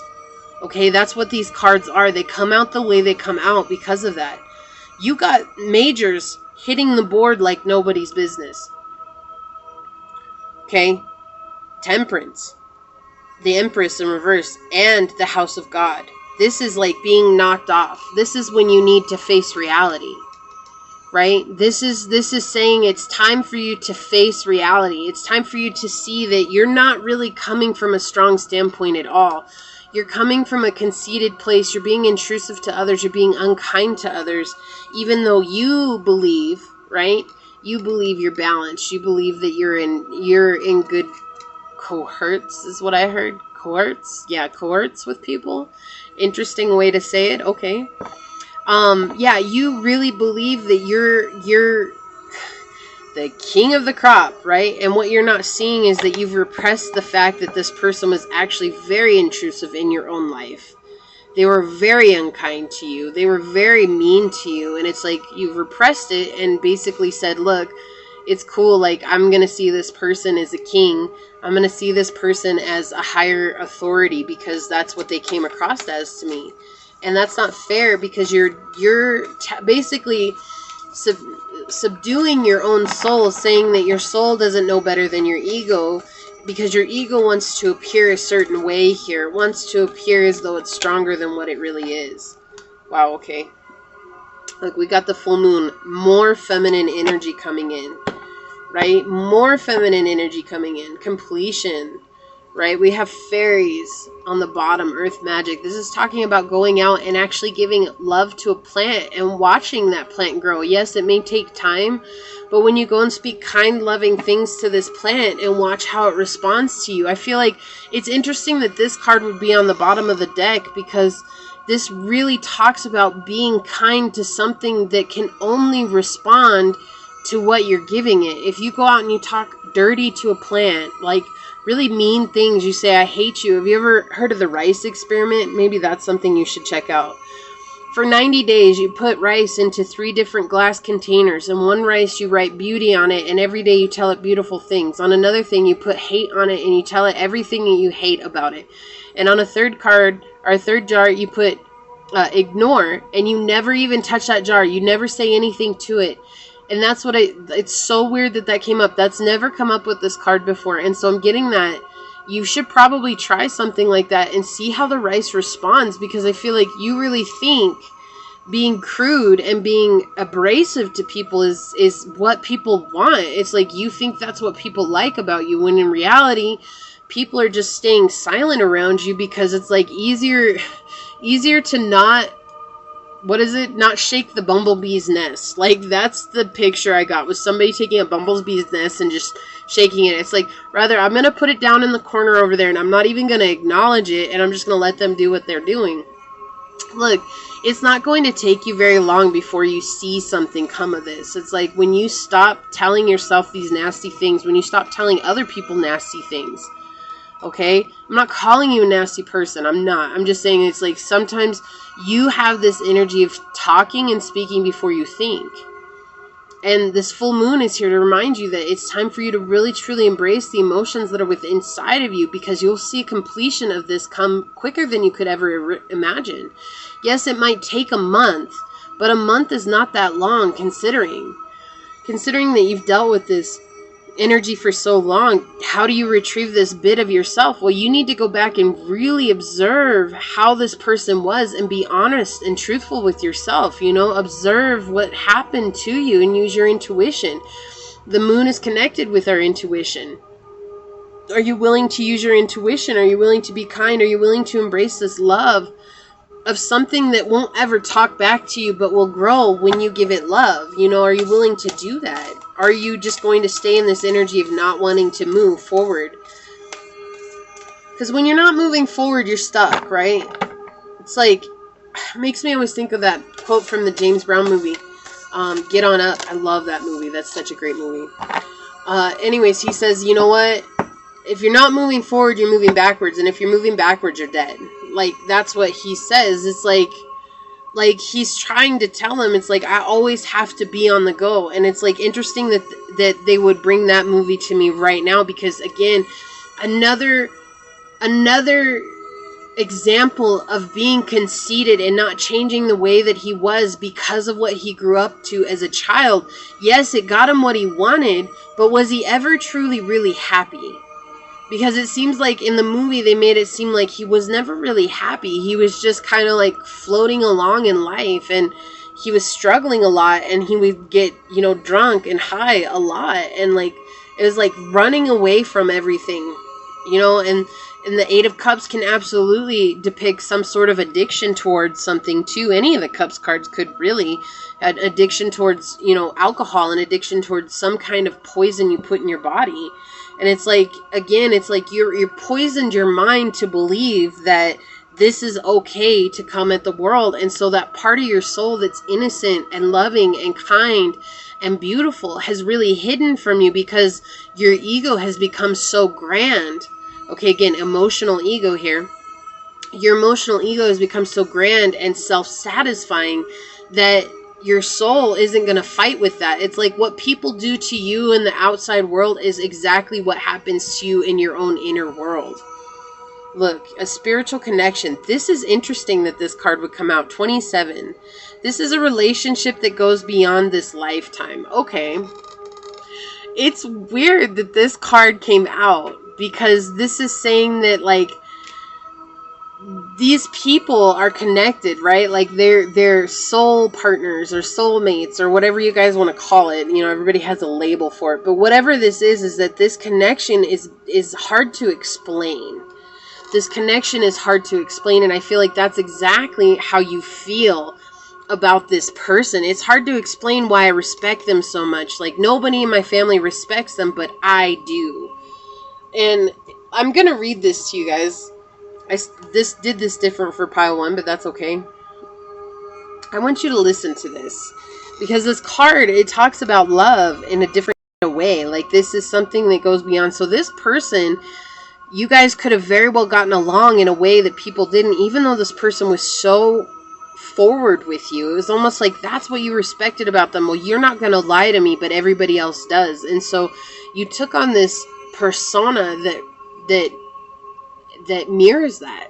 Okay, that's what these cards are. They come out the way they come out because of that. You got majors hitting the board like nobody's business. Okay, Temperance, the Empress in reverse, and the House of God. This is like being knocked off. This is when you need to face reality, right? This is saying it's time for you to face reality. It's time for you to see that you're not really coming from a strong standpoint at all. You're coming from a conceited place. You're being intrusive to others. You're being unkind to others, even though you believe, right? You believe you're balanced. You believe that you're in good cohorts, is what I heard. Cohorts? Yeah, cohorts with people. Interesting way to say it. Okay. Yeah, you really believe that you're the king of the crop, right? And what you're not seeing is that you've repressed the fact that this person was actually very intrusive in your own life. They were very unkind to you. They were very mean to you. And it's like you've repressed it and basically said, look, it's cool. Like, I'm going to see this person as a king. I'm going to see this person as a higher authority because that's what they came across as to me. And that's not fair because you're basically subduing your own soul, saying that your soul doesn't know better than your ego, because your ego wants to appear a certain way here. It wants to appear as though it's stronger than what it really is. Wow, okay. Look, we got the full moon. More feminine energy coming in, right? More feminine energy coming in. Completion, right? We have fairies on the bottom, earth magic. This is talking about going out and actually giving love to a plant and watching that plant grow. Yes, it may take time, but when you go and speak kind, loving things to this plant and watch how it responds to you, I feel like it's interesting that this card would be on the bottom of the deck, because this really talks about being kind to something that can only respond to what you're giving it. If you go out and you talk dirty to a plant, like really mean things, you say, I hate you. Have you ever heard of the rice experiment? Maybe that's something you should check out. For 90 days, you put rice into 3 different glass containers. And one rice, you write beauty on it, and every day you tell it beautiful things. On another thing, you put hate on it, and you tell it everything that you hate about it. And on a third card, or a third jar, you put ignore, and you never even touch that jar. You never say anything to it. And that's what it's so weird that that came up. That's never come up with this card before. And so I'm getting that you should probably try something like that and see how the rice responds, because I feel like you really think being crude and being abrasive to people is what people want. It's like you think that's what people like about you, when in reality, people are just staying silent around you because it's like easier to not, not shake the bumblebee's nest. Like, that's the picture I got, was somebody taking a bumblebee's nest and just shaking it. It's like, rather, I'm going to put it down in the corner over there, and I'm not even going to acknowledge it, and I'm just going to let them do what they're doing. Look, it's not going to take you very long before you see something come of this. It's like when you stop telling yourself these nasty things, when you stop telling other people nasty things. Okay? I'm not calling you a nasty person. I'm not. I'm just saying it's like sometimes you have this energy of talking and speaking before you think. And this full moon is here to remind you that it's time for you to really truly embrace the emotions that are within inside of you, because you'll see completion of this come quicker than you could ever imagine. Yes, it might take a month, but a month is not that long considering that you've dealt with this energy for so long. How do you retrieve this bit of yourself? Well, you need to go back and really observe how this person was and be honest and truthful with yourself. You know, observe what happened to you and use your intuition. The moon is connected with our intuition. Are you willing to use your intuition? Are you willing to be kind? Are you willing to embrace this love of something that won't ever talk back to you but will grow when you give it love? You know, are you willing to do that? Are you just going to stay in this energy of not wanting to move forward? Because when you're not moving forward, you're stuck, right? It's like, it makes me always think of that quote from the James Brown movie, Get On Up. I love that movie. That's such a great movie. Anyways, he says, you know what? If you're not moving forward, you're moving backwards. And if you're moving backwards, you're dead. Like, that's what he says. It's like he's trying to tell him, it's like, I always have to be on the go. And it's like interesting that they would bring that movie to me right now, because again, another example of being conceited and not changing the way that he was because of what he grew up to as a child. Yes, it got him what he wanted, but was he ever truly really happy? Because it seems like in the movie they made it seem like he was never really happy. He was just kind of like floating along in life, and he was struggling a lot, and he would get, you know, drunk and high a lot, and like it was like running away from everything, you know. And the Eight of Cups can absolutely depict some sort of addiction towards something too. Any of the Cups cards could really, an addiction towards, you know, alcohol, an addiction towards some kind of poison you put in your body. And it's like, again, it's like you're poisoned your mind to believe that this is okay to come at the world. And so that part of your soul that's innocent and loving and kind and beautiful has really hidden from you, because your ego has become so grand. Okay, again, emotional ego here. Your emotional ego has become so grand and self-satisfying that your soul isn't going to fight with that. It's like what people do to you in the outside world is exactly what happens to you in your own inner world. Look, a spiritual connection. This is interesting that this card would come out. 27. This is a relationship that goes beyond this lifetime. Okay. It's weird that this card came out, because this is saying that, like, these people are connected, right? Like they're soul partners or soulmates or whatever you guys want to call it. You know, everybody has a label for it. But whatever this is that this connection is hard to explain. This connection is hard to explain, and I feel like that's exactly how you feel about this person. It's hard to explain why I respect them so much. Like, nobody in my family respects them, but I do. And I'm going to read this to you guys. I did this different for pile 1, but that's okay. I want you to listen to this, because this card, it talks about love in a different way. Like, this is something that goes beyond. So this person, you guys could have very well gotten along in a way that people didn't, even though this person was so forward with you. It was almost like that's what you respected about them. Well, you're not going to lie to me, but everybody else does. And so you took on this persona that mirrors that.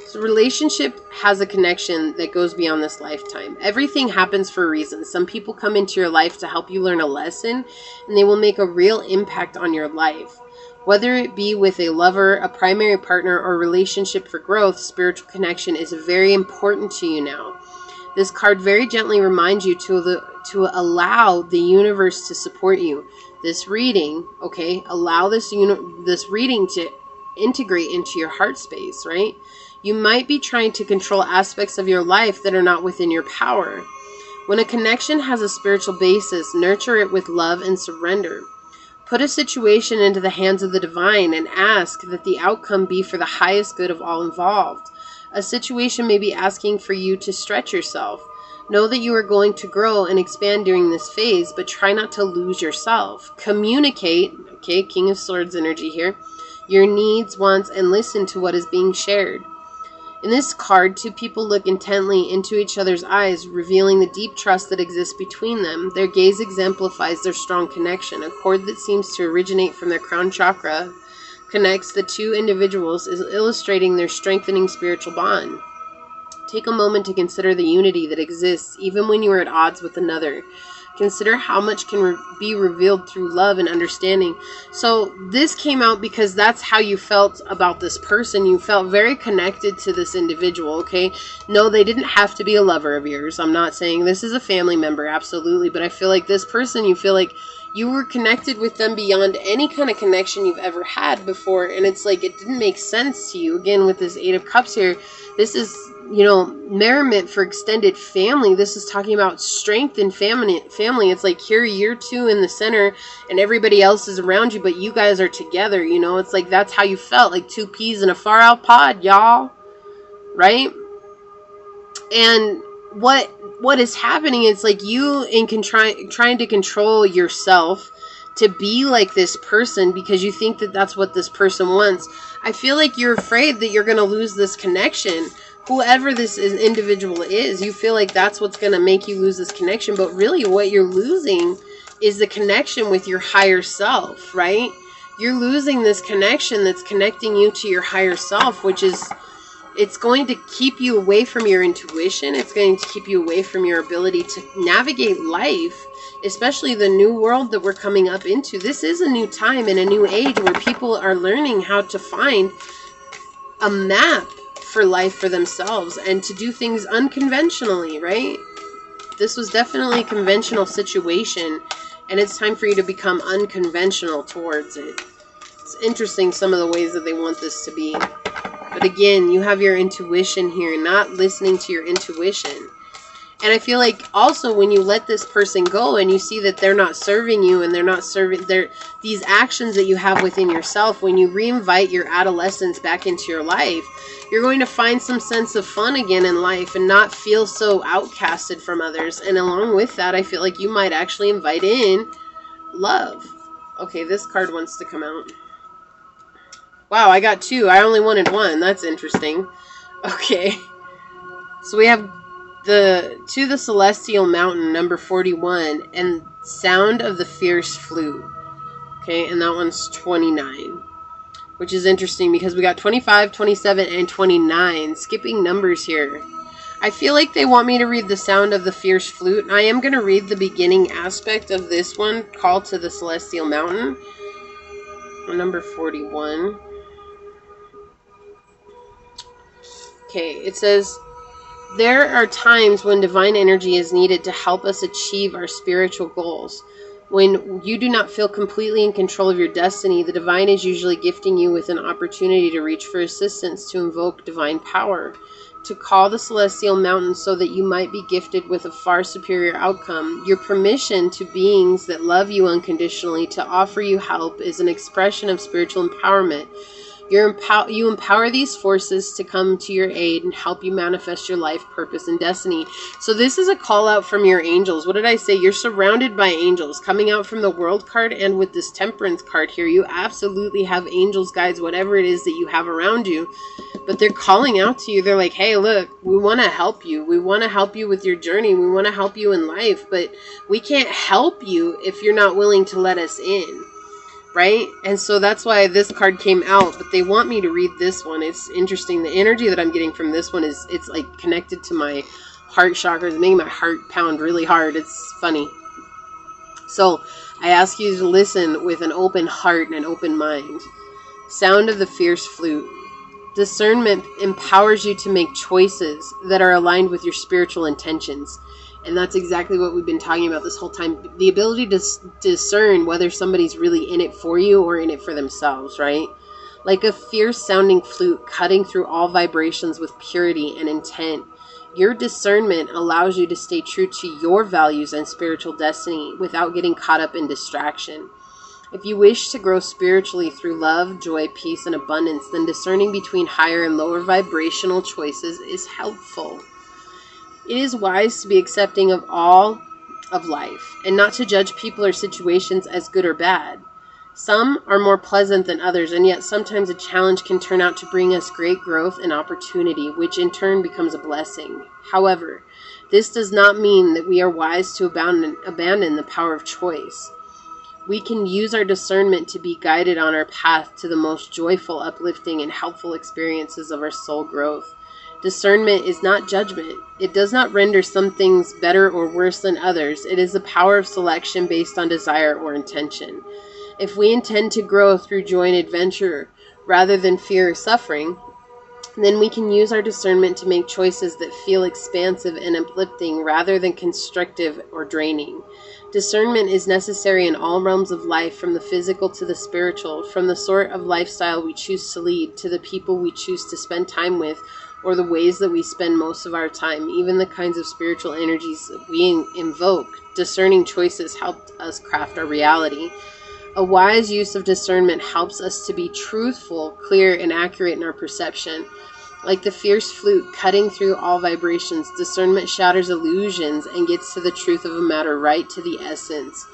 So relationship has a connection that goes beyond this lifetime. Everything happens for a reason. Some people come into your life to help you learn a lesson, and they will make a real impact on your life. Whether it be with a lover, a primary partner, or relationship for growth, spiritual connection is very important to you now. This card very gently reminds you to allow the universe to support you. This reading, okay, allow this reading to integrate into your heart space, right? You might be trying to control aspects of your life that are not within your power. When a connection has a spiritual basis, nurture it with love and surrender. Put a situation into the hands of the divine and ask that the outcome be for the highest good of all involved. A situation may be asking for you to stretch yourself. Know that you are going to grow and expand during this phase, but try not to lose yourself. Communicate, okay, King of Swords energy here, your needs, wants, and listen to what is being shared. In this card, two people look intently into each other's eyes, revealing the deep trust that exists between them. Their gaze exemplifies their strong connection. A cord that seems to originate from their crown chakra connects the two individuals, illustrating their strengthening spiritual bond. Take a moment to consider the unity that exists even when you are at odds with another. Consider how much can be revealed through love and understanding. So this came out because that's how you felt about this person. You felt very connected to this individual, okay? No, they didn't have to be a lover of yours. I'm not saying this is a family member, absolutely. But I feel like this person, you feel like you were connected with them beyond any kind of connection you've ever had before. And it's like it didn't make sense to you. Again, with this Eight of Cups here, this is, you know, merriment for extended family. This is talking about strength in family. It's like here you're two in the center and everybody else is around you, but you guys are together, you know. It's like that's how you felt, like two peas in a far out pod, y'all. Right? And what is happening is like you trying to control yourself to be like this person because you think that that's what this person wants. I feel like you're afraid that you're going to lose this connection. Whoever this individual is, you feel like that's what's going to make you lose this connection. But really what you're losing is the connection with your higher self, right? You're losing this connection that's connecting you to your higher self, which is, it's going to keep you away from your intuition. It's going to keep you away from your ability to navigate life, especially the new world that we're coming up into. This is a new time and a new age where people are learning how to find a map for life for themselves and to do things unconventionally, right? This was definitely a conventional situation, and it's time for you to become unconventional towards it. It's interesting some of the ways that they want this to be. But again, you have your intuition here, not listening to your intuition. And I feel like also when you let this person go and you see that they're not serving you and they're not serving these actions that you have within yourself, when you reinvite your adolescence back into your life, you're going to find some sense of fun again in life and not feel so outcasted from others. And along with that, I feel like you might actually invite in love. Okay, this card wants to come out. Wow, I got two. I only wanted one. That's interesting. Okay. So we have To the Celestial Mountain, number 41, and Sound of the Fierce Flute. Okay, and that one's 29. Which is interesting because we got 25, 27, and 29. Skipping numbers here. I feel like they want me to read the Sound of the Fierce Flute. And I am going to read the beginning aspect of this one, Call to the Celestial Mountain. Number 41. Okay, it says, there are times when divine energy is needed to help us achieve our spiritual goals. When you do not feel completely in control of your destiny, the divine is usually gifting you with an opportunity to reach for assistance, to invoke divine power, to call the celestial mountain so that you might be gifted with a far superior outcome. Your permission to beings that love you unconditionally to offer you help is an expression of spiritual empowerment. You empower these forces to come to your aid and help you manifest your life purpose and destiny. So this is a call out from your angels. What did I say? You're surrounded by angels coming out from the World card, and with this Temperance card here, you absolutely have angels, guides, whatever it is that you have around you. But they're calling out to you. They're like, hey, look, we want to help you. We want to help you with your journey. We want to help you in life, but we can't help you if you're not willing to let us in. Right? And so that's why this card came out, but they want me to read this one. It's interesting. The energy that I'm getting from this one is, it's like connected to my heart chakras, making my heart pound really hard. It's funny. So I ask you to listen with an open heart and an open mind. Sound of the Fierce Flute. Discernment empowers you to make choices that are aligned with your spiritual intentions. And that's exactly what we've been talking about this whole time. The ability to discern whether somebody's really in it for you or in it for themselves, right? Like a fierce sounding flute cutting through all vibrations with purity and intent. Your discernment allows you to stay true to your values and spiritual destiny without getting caught up in distraction. If you wish to grow spiritually through love, joy, peace, and abundance, then discerning between higher and lower vibrational choices is helpful. It is wise to be accepting of all of life and not to judge people or situations as good or bad. Some are more pleasant than others, and yet sometimes a challenge can turn out to bring us great growth and opportunity, which in turn becomes a blessing. However, this does not mean that we are wise to abandon the power of choice. We can use our discernment to be guided on our path to the most joyful, uplifting, and helpful experiences of our soul growth. Discernment is not judgment. It does not render some things better or worse than others. It is the power of selection based on desire or intention. If we intend to grow through joy and adventure rather than fear or suffering, then we can use our discernment to make choices that feel expansive and uplifting rather than constrictive or draining. Discernment is necessary in all realms of life, from the physical to the spiritual, from the sort of lifestyle we choose to lead to the people we choose to spend time with, or the ways that we spend most of our time, even the kinds of spiritual energies that we invoke. Discerning choices help us craft our reality. A wise use of discernment helps us to be truthful, clear, and accurate in our perception. Like the fierce flute cutting through all vibrations, discernment shatters illusions and gets to the truth of a matter, right to the essence.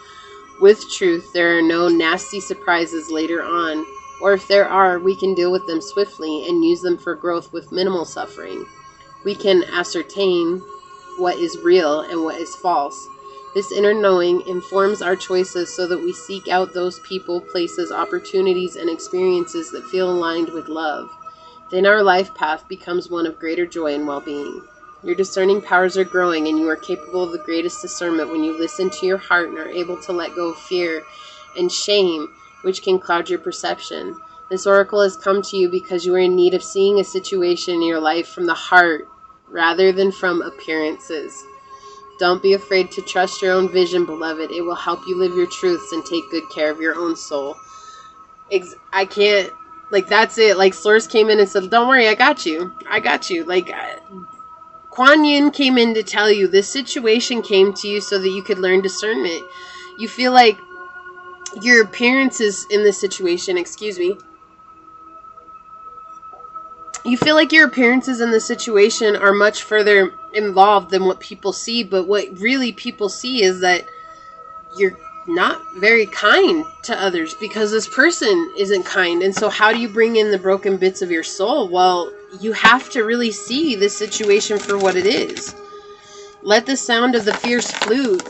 With truth, there are no nasty surprises later on, or if there are, we can deal with them swiftly and use them for growth with minimal suffering. We can ascertain what is real and what is false. This inner knowing informs our choices so that we seek out those people, places, opportunities, and experiences that feel aligned with love. Then our life path becomes one of greater joy and well-being. Your discerning powers are growing, and you are capable of the greatest discernment when you listen to your heart and are able to let go of fear and shame, which can cloud your perception. This oracle has come to you because you are in need of seeing a situation in your life from the heart rather than from appearances. Don't be afraid to trust your own vision, beloved. It will help you live your truths and take good care of your own soul. I can't, like, that's it. Like, Source came in and said, don't worry, I got you. I got you. Like, Kuan Yin came in to tell you this situation came to you so that you could learn discernment. You feel like your appearances in this situation, you feel like your appearances in this situation are much further involved than what people see, but what really people see is that you're not very kind to others because this person isn't kind. And so how do you bring in the broken bits of your soul? Well, you have to really see this situation for what it is. Let the sound of the fierce flute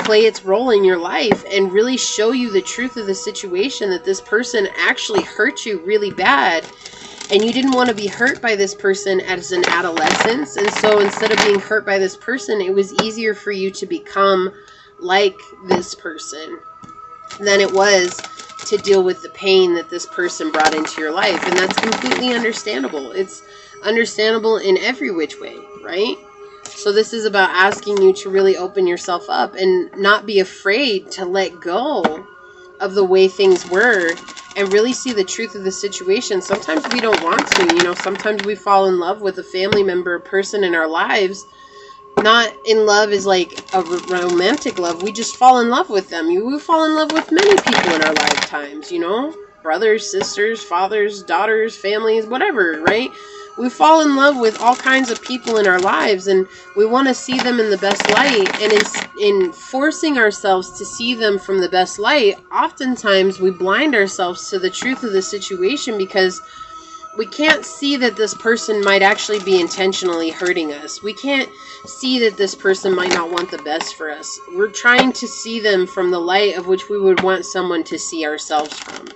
play its role in your life and really show you the truth of the situation, that this person actually hurt you really bad. And you didn't want to be hurt by this person as an adolescence. And so instead of being hurt by this person, it was easier for you to become like this person than it was to deal with the pain that this person brought into your life. And that's completely understandable. It's understandable in every which way, right? So this is about asking you to really open yourself up and not be afraid to let go of the way things were and really see the truth of the situation. Sometimes we don't want to, sometimes we fall in love with a family member, a person in our lives. Not in love is like a romantic love. We just fall in love with them. We fall in love with many people in our lifetimes, brothers, sisters, fathers, daughters, families, whatever, right? We fall in love with all kinds of people in our lives, and we want to see them in the best light. And in forcing ourselves to see them from the best light, oftentimes we blind ourselves to the truth of the situation because we can't see that this person might actually be intentionally hurting us. We can't see that this person might not want the best for us. We're trying to see them from the light of which we would want someone to see ourselves from.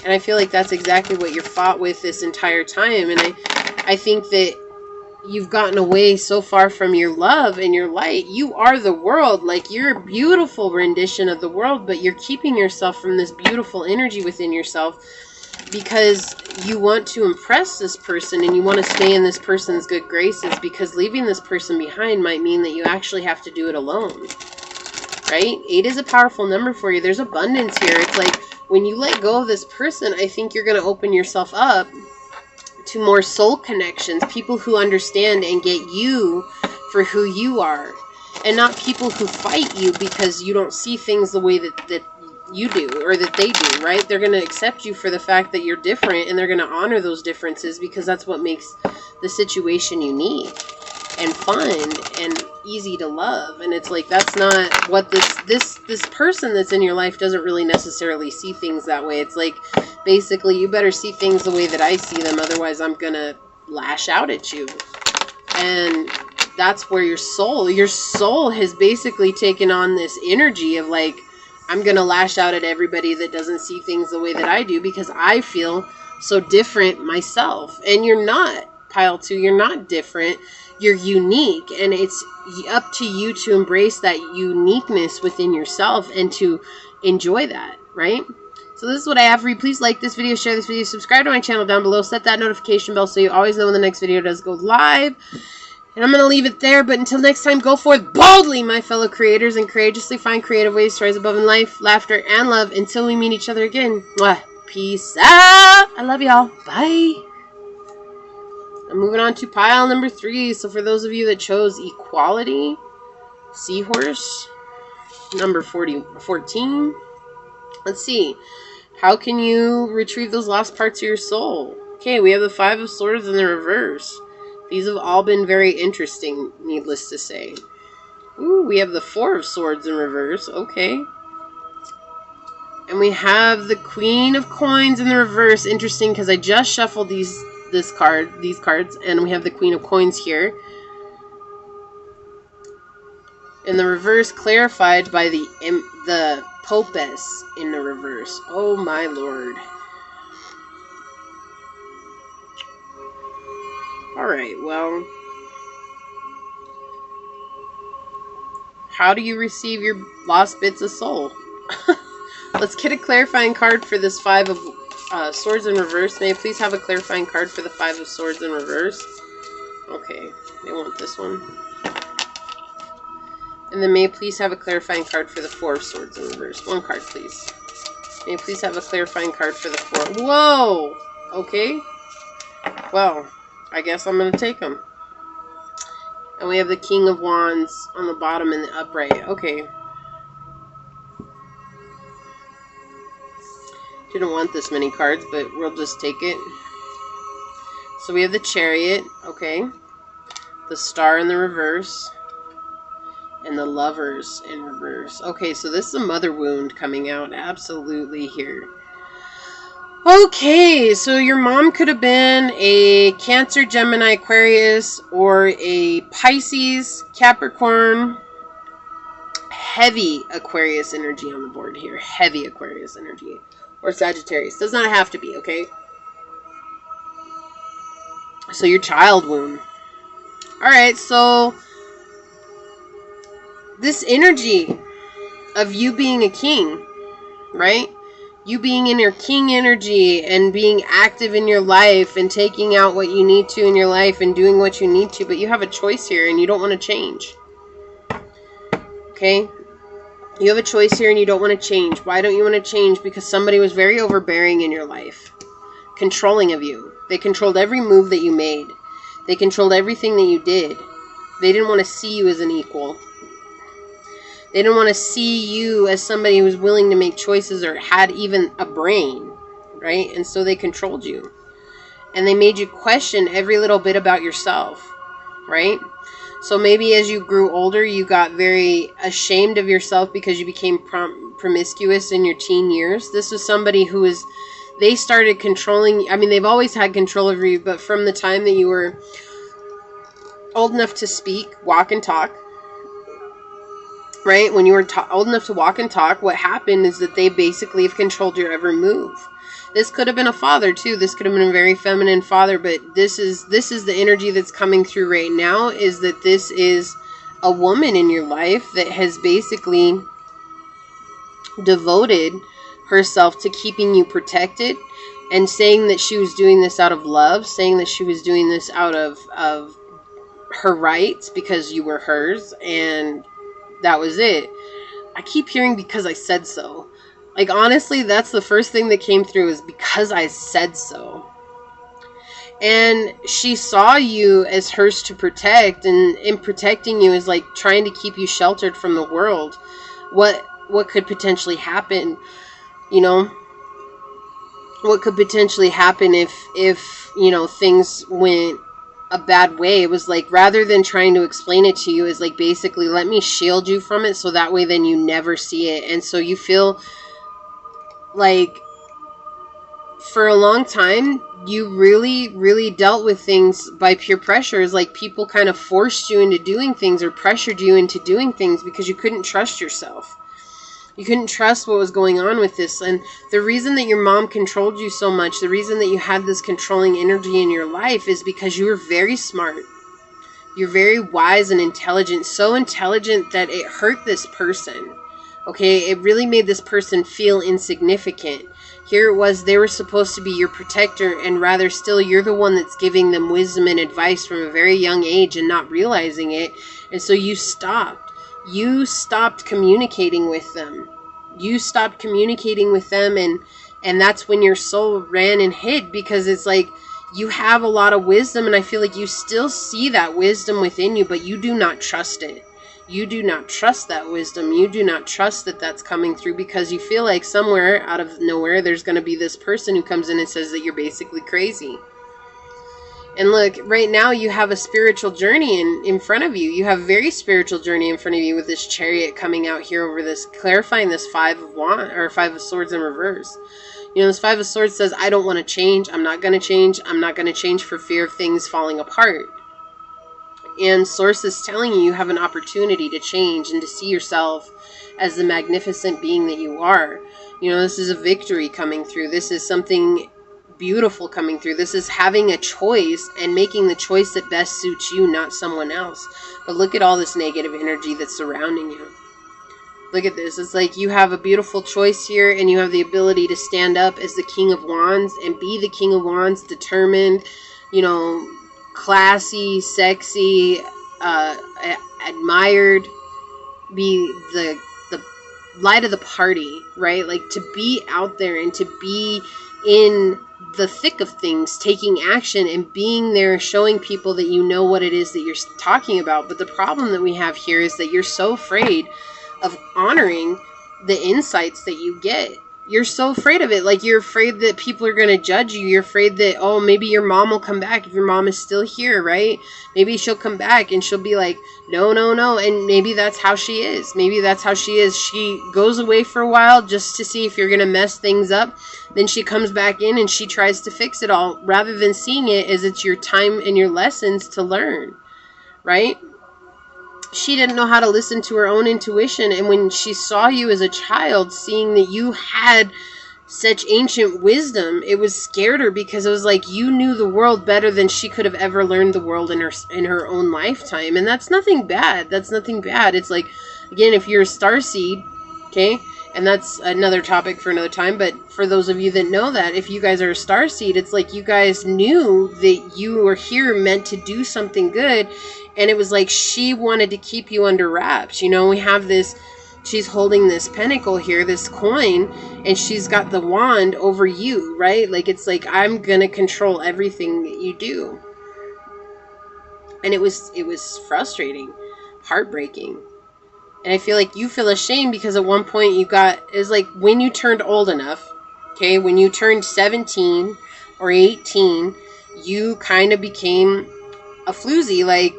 And I feel like that's exactly what you're fought with this entire time. And I think that you've gotten away so far from your love and your light. You are the world. Like, you're a beautiful rendition of the world, but you're keeping yourself from this beautiful energy within yourself because you want to impress this person and you want to stay in this person's good graces, because leaving this person behind might mean that you actually have to do it alone, right? 8 is a powerful number for you. There's abundance here. It's like when you let go of this person, I think you're going to open yourself up to more soul connections, people who understand and get you for who you are, and not people who fight you because you don't see things the way that you do or that they do, right? They're going to accept you for the fact that you're different, and they're going to honor those differences because that's what makes the situation unique. and fun and easy to love. And it's like, that's not what this person that's in your life doesn't really necessarily see things that way. It's like, basically, you better see things the way that I see them, otherwise I'm gonna lash out at you. And that's where your soul has basically taken on this energy of like, I'm gonna lash out at everybody that doesn't see things the way that I do, because I feel so different myself. And you're not, pile 2, you're not different. You're unique, and it's up to you to embrace that uniqueness within yourself and to enjoy that, right? So this is what I have for you. Please like this video, share this video, subscribe to my channel down below, set that notification bell so you always know when the next video does go live. And I'm going to leave it there, but until next time, go forth boldly, my fellow creators, and courageously find creative ways to rise above in life, laughter, and love until we meet each other again. Mwah. Peace out. I love y'all. Bye. I'm moving on to pile number 3. So for those of you that chose equality, seahorse, number 14. Let's see. How can you retrieve those lost parts of your soul? Okay, we have the 5 of Swords in the reverse. These have all been very interesting, needless to say. Ooh, we have the 4 of Swords in reverse. Okay. And we have the Queen of Coins in the reverse. Interesting, because I just shuffled these cards, and we have the Queen of Coins here. In the reverse, clarified by the Popess in the reverse. Oh my lord. Alright, well, how do you receive your lost bits of soul? Let's get a clarifying card for this 5 of Swords in reverse. May I please have a clarifying card for the 5 of Swords in reverse? Okay, they want this one. And then may I please have a clarifying card for the 4 of Swords in reverse? One card, please. May I please have a clarifying card for the 4? Whoa! Okay. Well, I guess I'm going to take them. And we have the King of Wands on the bottom and the upright. Okay. Didn't want this many cards, but we'll just take it. So we have the Chariot. Okay. The Star in the reverse. And the Lovers in reverse. Okay, so this is a mother wound coming out absolutely here. Okay, so your mom could have been a Cancer, Gemini, Aquarius, or a Pisces, Capricorn. Heavy Aquarius energy on the board here. Heavy Aquarius energy. Or Sagittarius. Does not have to be, okay? So your child wound. Alright, so this energy of you being a king, right? You being in your king energy and being active in your life and taking out what you need to in your life and doing what you need to, but you have a choice here and you don't want to change. Okay? You have a choice here and you don't want to change. Why don't you want to change? Because somebody was very overbearing in your life. Controlling of you. They controlled every move that you made. They controlled everything that you did. They didn't want to see you as an equal. They didn't want to see you as somebody who was willing to make choices or had even a brain, right? And so they controlled you. And they made you question every little bit about yourself, right? So maybe as you grew older, you got very ashamed of yourself because you became promiscuous in your teen years. This was somebody who was, they started controlling, I mean, they've always had control over you, but from the time that you were old enough to speak, walk, and talk, right? When you were old enough to walk and talk, what happened is that they basically have controlled your every move. This could have been a father too. This could have been a very feminine father, but this is the energy that's coming through right now, is that this is a woman in your life that has basically devoted herself to keeping you protected and saying that she was doing this out of love, saying that she was doing this out of her rights because you were hers, and that was it. I keep hearing because I said so. Like, honestly, that's the first thing that came through, is because I said so. And she saw you as hers to protect, and in protecting you is like trying to keep you sheltered from the world. What could potentially happen, you know? What could potentially happen if you know, things went a bad way. It was like, rather than trying to explain it to you, is like, basically, let me shield you from it, so that way then you never see it. And so you feel like for a long time you really dealt with things by peer pressure. It's like people kind of forced you into doing things or pressured you into doing things because you couldn't trust yourself. You couldn't trust what was going on with this. And the reason that your mom controlled you so much, the reason that you had this controlling energy in your life, is because you were very smart. You're very wise and intelligent. So intelligent that it hurt this person. Okay, it really made this person feel insignificant. Here it was, they were supposed to be your protector, and rather still you're the one that's giving them wisdom and advice from a very young age and not realizing it. And so you stopped. You stopped communicating with them. You stopped communicating with them, and that's when your soul ran and hid, because it's like you have a lot of wisdom, and I feel like you still see that wisdom within you, but you do not trust it. You do not trust that wisdom. You do not trust that that's coming through, because you feel like somewhere out of nowhere there's going to be this person who comes in and says that you're basically crazy. And look, right now you have a spiritual journey in front of you. You have a very spiritual journey in front of you with this Chariot coming out here over this, clarifying this Five of Swords in reverse. You know, this Five of Swords says, I don't want to change. I'm not going to change. I'm not going to change for fear of things falling apart. And Source is telling you have an opportunity to change and to see yourself as the magnificent being that you are. You know, this is a victory coming through. This is something beautiful coming through. This is having a choice and making the choice that best suits you, not someone else. But look at all this negative energy that's surrounding you. Look at this. It's like you have a beautiful choice here, and you have the ability to stand up as the King of Wands and be the King of Wands, determined, you know, classy, sexy, admired, be the light of the party, right? Like to be out there and to be in the thick of things, taking action and being there, showing people that you know what it is that you're talking about. But the problem that we have here is that you're so afraid of honoring the insights that you get. You're so afraid of it. Like, you're afraid that people are going to judge you. You're afraid that, oh, maybe your mom will come back if your mom is still here, right? Maybe she'll come back and she'll be like, no, no, no. And maybe that's how she is. Maybe that's how she is. She goes away for a while just to see if you're going to mess things up. Then she comes back in and she tries to fix it all, rather than seeing it as it's your time and your lessons to learn, right? She didn't know how to listen to her own intuition. And when she saw you as a child, seeing that you had such ancient wisdom, it was scared her, because it was like you knew the world better than she could have ever learned the world in her own lifetime. And that's nothing bad. That's nothing bad. It's like, again, if you're a starseed, okay, and that's another topic for another time, but for those of you that know that, if you guys are a starseed, it's like you guys knew that you were here meant to do something good. And it was like she wanted to keep you under wraps. You know, we have this, she's holding this pentacle here, this coin, and she's got the wand over you, right? Like, it's like, I'm going to control everything that you do. And it was frustrating, heartbreaking. And I feel like you feel ashamed because at one point you got, it's like when you turned old enough, okay, when you turned 17 or 18, you kind of became a floozy, like,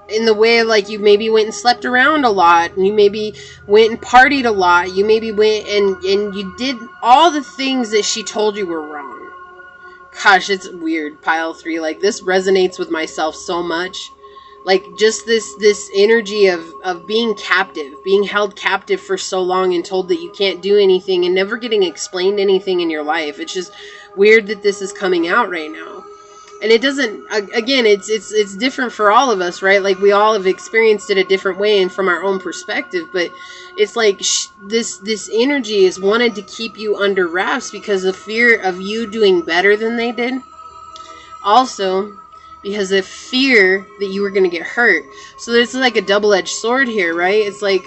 in the way, like, you maybe went and slept around a lot, and you maybe went and partied a lot, you maybe went and you did all the things that she told you were wrong. Gosh, it's weird, pile 3, like, this resonates with myself so much. Like, just this energy of being captive, being held captive for so long and told that you can't do anything and never getting explained anything in your life. It's just weird that this is coming out right now. And it doesn't, again, it's different for all of us, right? Like, we all have experienced it a different way and from our own perspective. But it's like this energy is wanted to keep you under wraps because of fear of you doing better than they did. Also, because of fear that you were going to get hurt. So there's like a double-edged sword here, right? It's like,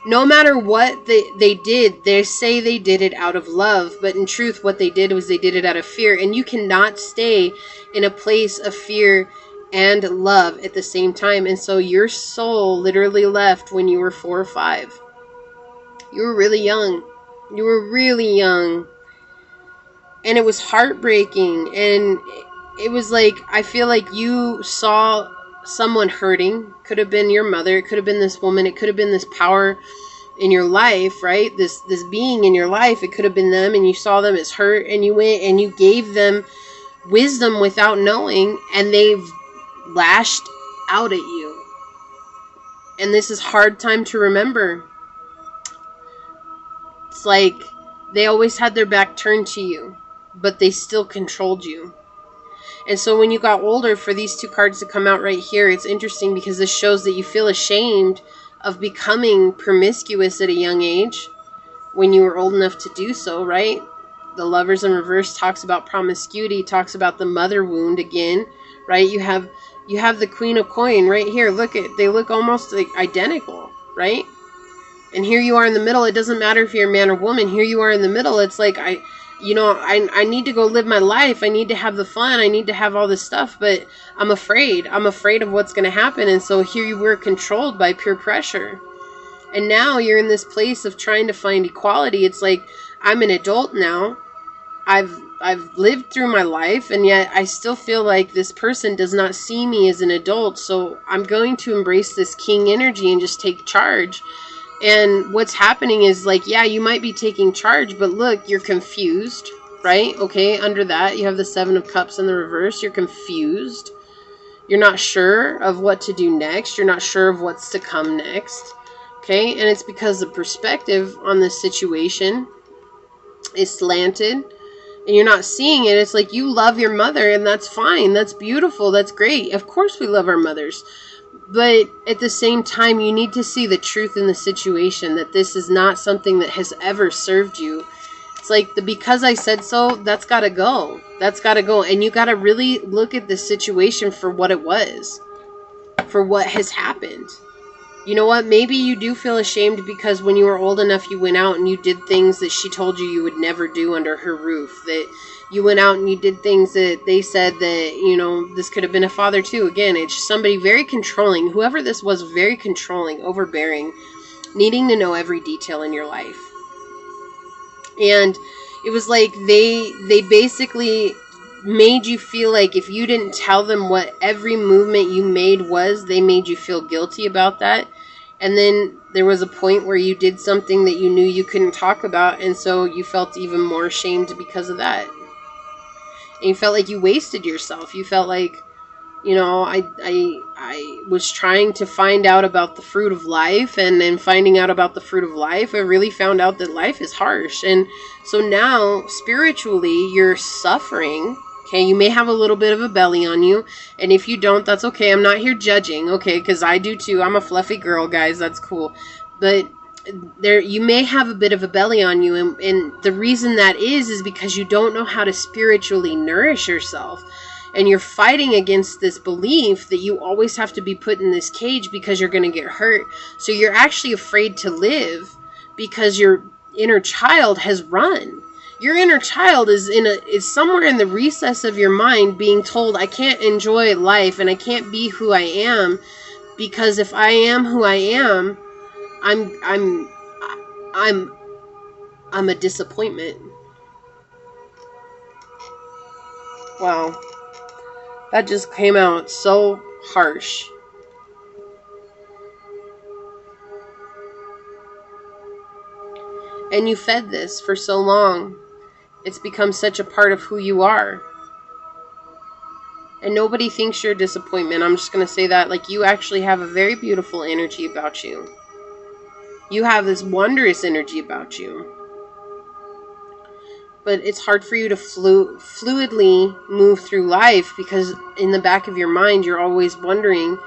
no matter what they did, they say they did it out of love. But in truth, what they did was they did it out of fear. And you cannot stay in a place of fear and love at the same time. And so your soul literally left when you were 4 or 5. You were really young. You were really young. And it was heartbreaking. And it was like, I feel like you saw someone hurting. Could have been your mother. It could have been this woman. It could have been this power in your life, right? This being in your life. It could have been them, and you saw them as hurt, and you went and you gave them wisdom without knowing, and they've lashed out at you. And this is hard time to remember. It's like they always had their back turned to you, but they still controlled you. And so when you got older, for these two cards to come out right here, it's interesting because this shows that you feel ashamed of becoming promiscuous at a young age when you were old enough to do so, right? The Lovers in reverse talks about promiscuity, talks about the mother wound again, right? You have the Queen of Coin right here. Look at, they look almost like identical, right? And here you are in the middle. It doesn't matter if you're a man or woman. Here you are in the middle. It's like, I need to go live my life. I need to have the fun. I need to have all this stuff, but I'm afraid. I'm afraid of what's going to happen. And so here you were controlled by peer pressure. And now you're in this place of trying to find equality. It's like, I'm an adult now. I've lived through my life, and yet I still feel like this person does not see me as an adult. So I'm going to embrace this king energy and just take charge. And what's happening is like, yeah, you might be taking charge, but look, you're confused, right? Okay, under that, you have the Seven of Cups in the reverse. You're confused. You're not sure of what to do next. You're not sure of what's to come next. Okay, and it's because the perspective on this situation is slanted, and you're not seeing it. It's like, you love your mother, and that's fine. That's beautiful. That's great. Of course we love our mothers. But at the same time, you need to see the truth in the situation, that this is not something that has ever served you. It's like the because I said so, that's got to go. That's got to go. And you got to really look at the situation for what it was, for what has happened. You know what? Maybe you do feel ashamed because when you were old enough, you went out and you did things that she told you would never do under her roof. That you went out and you did things that they said that, you know, this could have been a father too. Again, it's somebody very controlling. Whoever this was, very controlling, overbearing, needing to know every detail in your life. And it was like they basically made you feel like if you didn't tell them what every movement you made was, they made you feel guilty about that. And then there was a point where you did something that you knew you couldn't talk about, and so you felt even more ashamed because of that. And you felt like you wasted yourself. You felt like, you know, I was trying to find out about the fruit of life, and then finding out about the fruit of life, I really found out that life is harsh. And so now, spiritually, you're suffering. Okay, you may have a little bit of a belly on you, and if you don't, that's okay. I'm not here judging, okay, because I do too. I'm a fluffy girl, guys. That's cool. But there, you may have a bit of a belly on you, and the reason that is because you don't know how to spiritually nourish yourself. And you're fighting against this belief that you always have to be put in this cage because you're going to get hurt. So you're actually afraid to live because your inner child has run. Your inner child is somewhere in the recess of your mind being told, I can't enjoy life and I can't be who I am, because if I am who I am, I'm a disappointment. Wow. That just came out so harsh. And you fed this for so long. It's become such a part of who you are. And nobody thinks you're a disappointment. I'm just going to say that. Like, you actually have a very beautiful energy about you. You have this wondrous energy about you. But it's hard for you to fluidly move through life because in the back of your mind, you're always wondering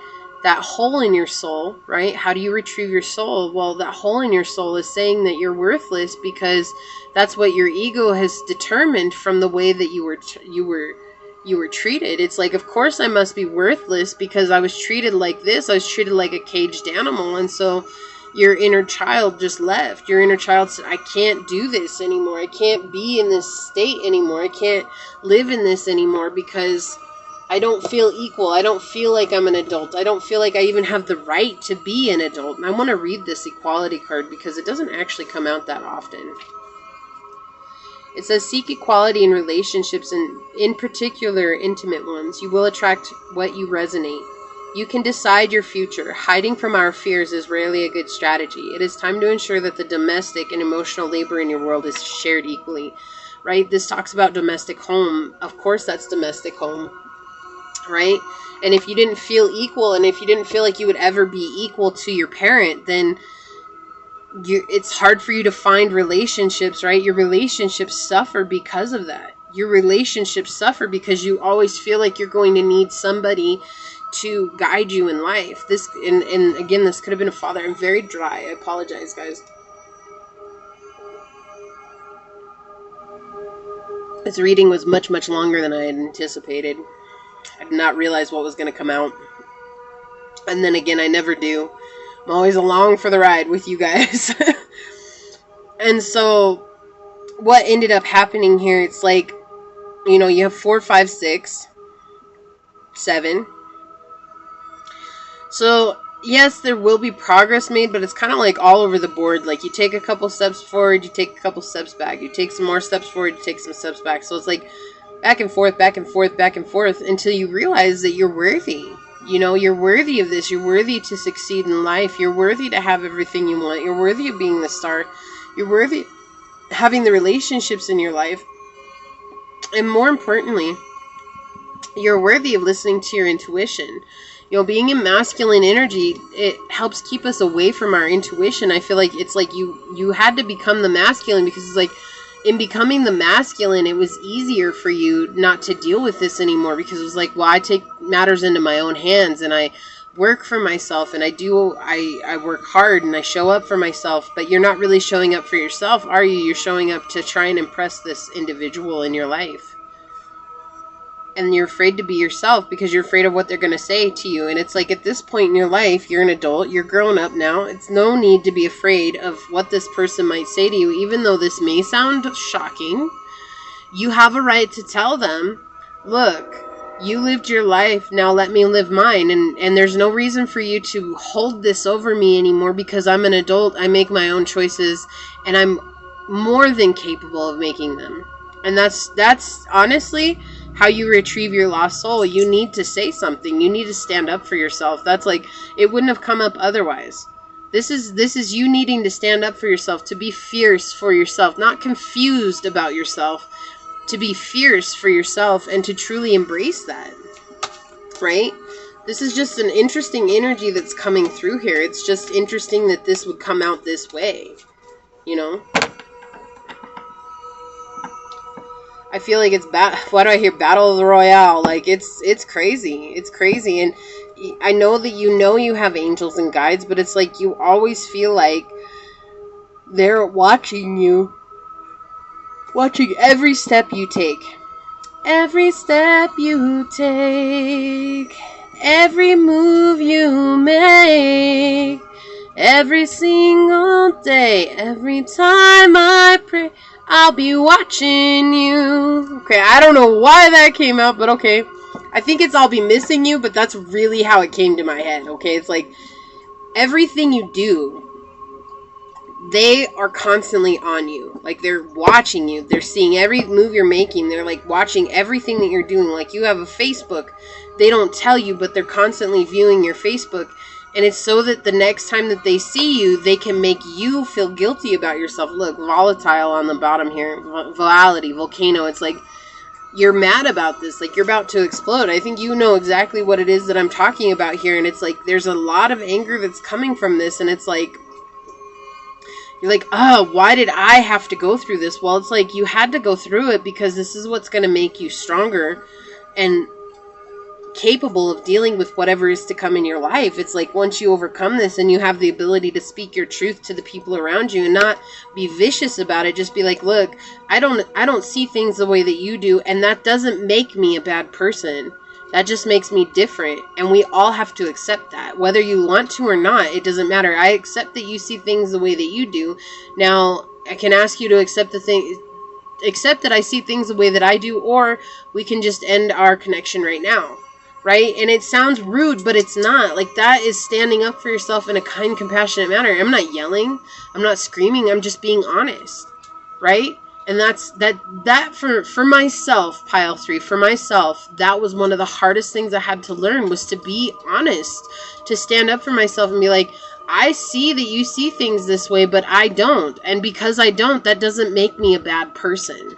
that hole in your soul, right? How do you retrieve your soul? Well, that hole in your soul is saying that you're worthless because that's what your ego has determined from the way that you were treated. It's like, of course I must be worthless because I was treated like this. I was treated like a caged animal. And so your inner child just left. Your inner child said, I can't do this anymore. I can't be in this state anymore. I can't live in this anymore because I don't feel equal. I don't feel like I'm an adult. I don't feel like I even have the right to be an adult. And I want to read this equality card because it doesn't actually come out that often. It says seek equality in relationships, and in particular intimate ones. You will attract what you resonate. You can decide your future. Hiding from our fears is rarely a good strategy. It is time to ensure that the domestic and emotional labor in your world is shared equally. Right? This talks about domestic home. Of course that's domestic home. Right? And if you didn't feel equal, and if you didn't feel like you would ever be equal to your parent, then it's hard for you to find relationships, right? Your relationships suffer because of that. Your relationships suffer because you always feel like you're going to need somebody to guide you in life. This, and again, this could have been a father. I'm very dry. I apologize, guys. This reading was much, much longer than I had anticipated. I did not realize what was going to come out. And then again, I never do. I'm always along for the ride with you guys. And so what ended up happening here, it's like, you know, you have 4, 5, 6, 7. So yes, there will be progress made, but it's kind of like all over the board. Like you take a couple steps forward, you take a couple steps back. You take some more steps forward, you take some steps back. So it's like back and forth, back and forth, back and forth until you realize that you're worthy. You know, you're worthy of this. You're worthy to succeed in life. You're worthy to have everything you want. You're worthy of being the star. You're worthy of having the relationships in your life. And more importantly, you're worthy of listening to your intuition. You know, being in masculine energy, it helps keep us away from our intuition. I feel like it's like you had to become the masculine, because it's like in becoming the masculine, it was easier for you not to deal with this anymore, because it was like, well, I take matters into my own hands and I work for myself, and I work hard and I show up for myself. But you're not really showing up for yourself, are you? You're showing up to try and impress this individual in your life. And you're afraid to be yourself because you're afraid of what they're going to say to you. And it's like, at this point in your life, you're an adult, you're grown up now. It's no need to be afraid of what this person might say to you. Even though this may sound shocking, you have a right to tell them, look, you lived your life, now let me live mine. And there's no reason for you to hold this over me anymore, because I'm an adult, I make my own choices, and I'm more than capable of making them. And that's honestly how you retrieve your lost soul. You need to say something. You need to stand up for yourself. That's like, it wouldn't have come up otherwise. This is you needing to stand up for yourself, to be fierce for yourself, not confused about yourself, to be fierce for yourself and to truly embrace that, right? This is just an interesting energy that's coming through here. It's just interesting that this would come out this way, you know? I feel like it's why do I hear Battle of the Royale? Like it's crazy. It's crazy. And I know that you have angels and guides, but it's like you always feel like they're watching you. Watching every step you take. Every step you take. Every move you make. Every single day. Every time I pray, I'll be watching you. Okay, I don't know why that came out, but okay. I think it's I'll be missing you, but that's really how it came to my head, okay? It's like everything you do, they are constantly on you. Like they're watching you. They're seeing every move you're making. They're like watching everything that you're doing. Like you have a Facebook. They don't tell you, but they're constantly viewing your Facebook. And it's so that the next time that they see you, they can make you feel guilty about yourself. Look, volatile on the bottom here. Volatility, volcano. It's like you're mad about this. Like you're about to explode. I think you know exactly what it is that I'm talking about here. And it's like there's a lot of anger that's coming from this. And it's like, you're like, oh, why did I have to go through this? Well, it's like you had to go through it because this is what's going to make you stronger and capable of dealing with whatever is to come in your life. It's like once you overcome this and you have the ability to speak your truth to the people around you and not be vicious about it, just be like, look, I don't see things the way that you do, and that doesn't make me a bad person. That just makes me different, and we all have to accept that. Whether you want to or not, it doesn't matter. I accept that you see things the way that you do. Now, I can ask you to accept that I see things the way that I do, or we can just end our connection right now. Right? And it sounds rude, but it's not. Like, that is standing up for yourself in a kind, compassionate manner. I'm not yelling. I'm not screaming. I'm just being honest. Right? And that for myself, pile 3, for myself, that was one of the hardest things I had to learn, was to be honest, to stand up for myself and be like, I see that you see things this way, but I don't. And because I don't, that doesn't make me a bad person,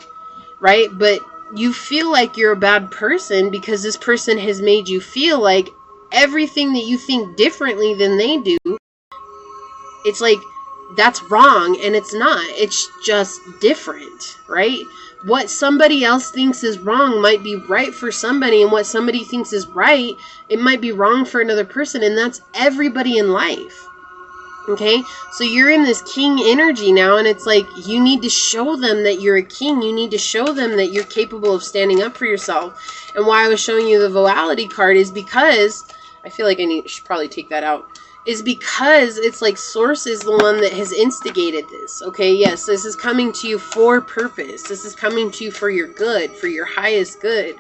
right? But you feel like you're a bad person because this person has made you feel like everything that you think differently than they do, it's like, that's wrong, and it's not. It's just different, right? What somebody else thinks is wrong might be right for somebody, and what somebody thinks is right, it might be wrong for another person, and that's everybody in life. Okay? So you're in this king energy now, and it's like, you need to show them that you're a king. You need to show them that you're capable of standing up for yourself. And why I was showing you the Voality card is because, I feel like I should probably take that out, is because it's like Source is the one that has instigated this. Okay, yes, this is coming to you for purpose. This is coming to you for your good, for your highest good.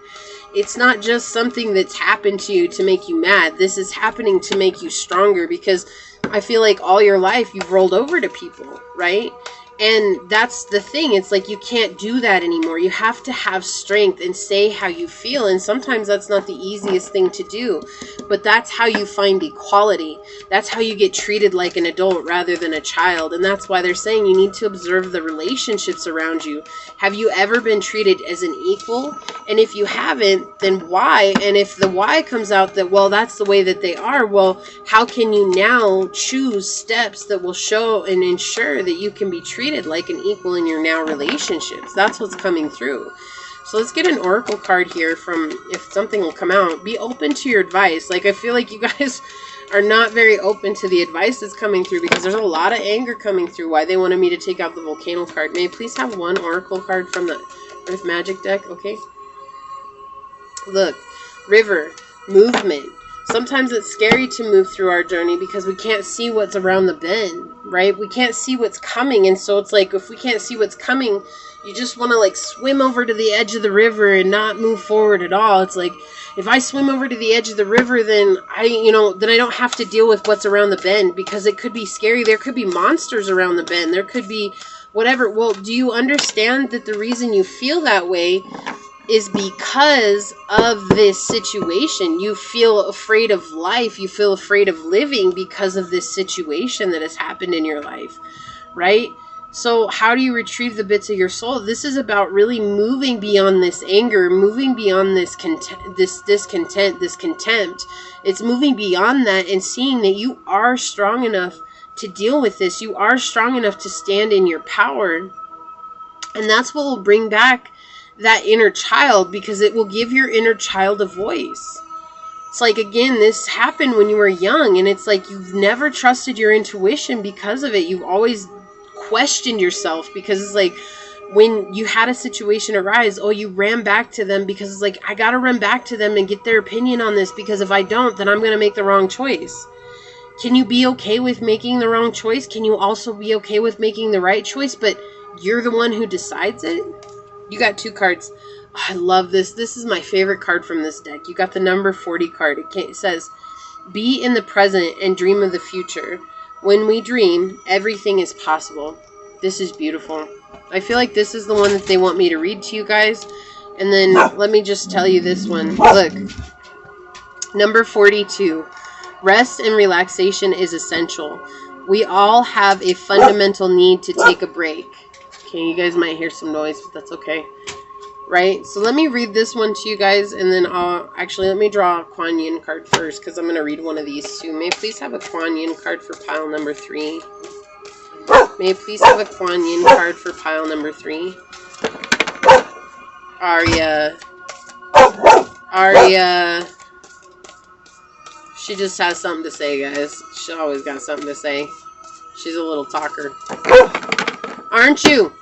It's not just something that's happened to you to make you mad. This is happening to make you stronger, because I feel like all your life you've rolled over to people, right? And that's the thing. It's like, you can't do that anymore. You have to have strength and say how you feel. And sometimes that's not the easiest thing to do. But that's how you find equality. That's how you get treated like an adult rather than a child. And that's why they're saying you need to observe the relationships around you. Have you ever been treated as an equal? And if you haven't, then why? And if the why comes out that, well, that's the way that they are, well, how can you now choose steps that will show and ensure that you can be treated like an equal in your now relationships? That's what's coming through. So let's get an oracle card here from, if something will come out. Be open to your advice. Like, I feel like you guys are not very open to the advice that's coming through, because there's a lot of anger coming through why they wanted me to take out the volcano card. May I please have one oracle card from the Earth Magic deck? Okay. Look, river, movement. Sometimes it's scary to move through our journey because we can't see what's around the bend, right? We can't see what's coming. And so it's like, if we can't see what's coming, you just want to like swim over to the edge of the river and not move forward at all. It's like, if I swim over to the edge of the river, then then I don't have to deal with what's around the bend, because it could be scary. There could be monsters around the bend. There could be whatever. Well, do you understand that the reason you feel that way is because of this situation? You feel afraid of life. You feel afraid of living because of this situation that has happened in your life, right? So how do you retrieve the bits of your soul? This is about really moving beyond this anger, moving beyond this discontent, this contempt. It's moving beyond that and seeing that you are strong enough to deal with this. You are strong enough to stand in your power. And that's what will bring back that inner child, because it will give your inner child a voice. It's like, again, this happened when you were young, and it's like you've never trusted your intuition because of it. You've always questioned yourself, because it's like, when you had a situation arise, oh, you ran back to them because it's like, I gotta run back to them and get their opinion on this, because if I don't, then I'm gonna make the wrong choice. Can you be okay with making the wrong choice? Can you also be okay with making the right choice, but you're the one who decides it? You got 2 cards. Oh, I love this. This is my favorite card from this deck. You got the number 40 card. It says, be in the present and dream of the future. When we dream, everything is possible. This is beautiful. I feel like this is the one that they want me to read to you guys. And then let me just tell you this one. Look, number 42. Rest and relaxation is essential. We all have a fundamental need to take a break. Okay, you guys might hear some noise, but that's okay. Right? So let me read this one to you guys, and then actually, let me draw a Kuan Yin card first, because I'm going to read one of these too. May I please have a Kuan Yin card for pile number 3? May I please have a Kuan Yin card for pile number 3? Arya. She just has something to say, guys. She always got something to say. She's a little talker. Aren't you?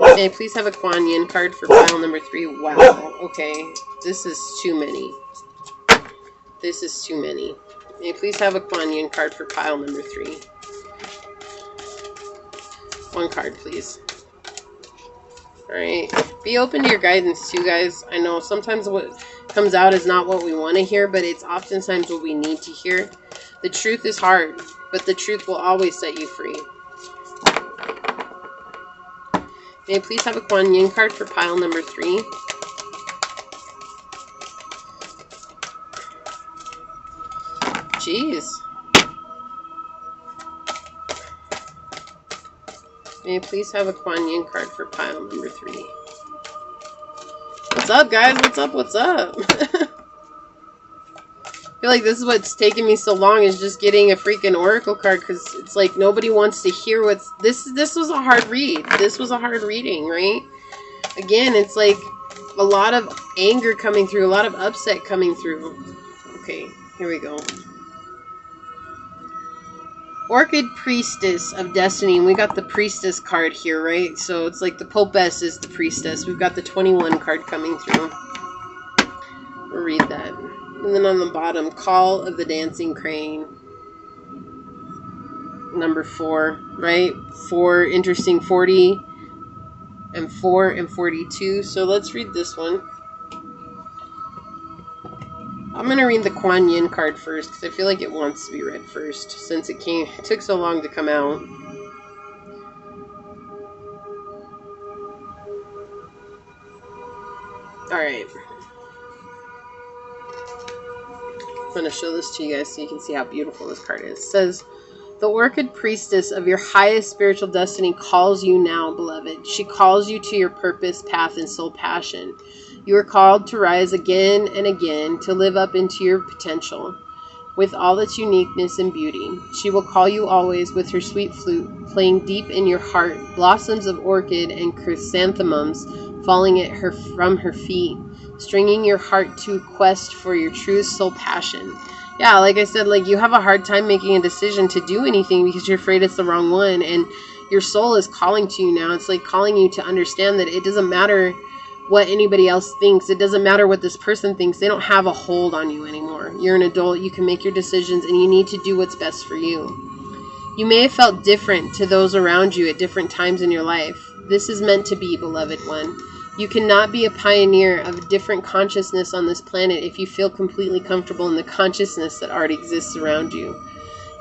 May I please have a Kuan Yin card for pile number 3? Wow. Okay. This is too many. This is too many. May I please have a Kuan Yin card for pile number 3? 1 card, please. Alright. Be open to your guidance too, guys. I know sometimes what comes out is not what we want to hear, but it's oftentimes what we need to hear. The truth is hard, but the truth will always set you free. May I please have a Kuan Yin card for pile number 3? Jeez. May I please have a Kuan Yin card for pile number 3? What's up, guys? What's up? What's up? I feel like this is what's taking me so long, is just getting a freaking oracle card, because it's like nobody wants to hear what's... This was a hard read. This was a hard reading, right? Again, it's like a lot of anger coming through, a lot of upset coming through. Okay, here we go. Orchid Priestess of Destiny. And we got the Priestess card here, right? So it's like the Popess is the Priestess. We've got the 21 card coming through. We'll read that. And then on the bottom, Call of the Dancing Crane. Number 4, right? 4, interesting, 40 and 4 and 42. So let's read this one. I'm going to read the Kuan Yin card first, because I feel like it wants to be read first, since it took so long to come out. Alright. I'm going to show this to you guys so you can see how beautiful this card is. It says, the Orchid Priestess of your highest spiritual destiny calls you now, beloved. She calls you to your purpose, path, and soul passion. You are called to rise again and again, to live up into your potential with all its uniqueness and beauty. She will call you always with her sweet flute, playing deep in your heart, blossoms of orchid and chrysanthemums falling at her from her feet, stringing your heart to quest for your true soul passion. Yeah, like I said, like you have a hard time making a decision to do anything because you're afraid it's the wrong one, and your soul is calling to you now. It's like calling you to understand that it doesn't matter what anybody else thinks. It doesn't matter what this person thinks. They don't have a hold on you anymore. You're an adult. You can make your decisions, and you need to do what's best for you. You may have felt different to those around you at different times in your life. This is meant to be, beloved one. You cannot be a pioneer of a different consciousness on this planet if you feel completely comfortable in the consciousness that already exists around you.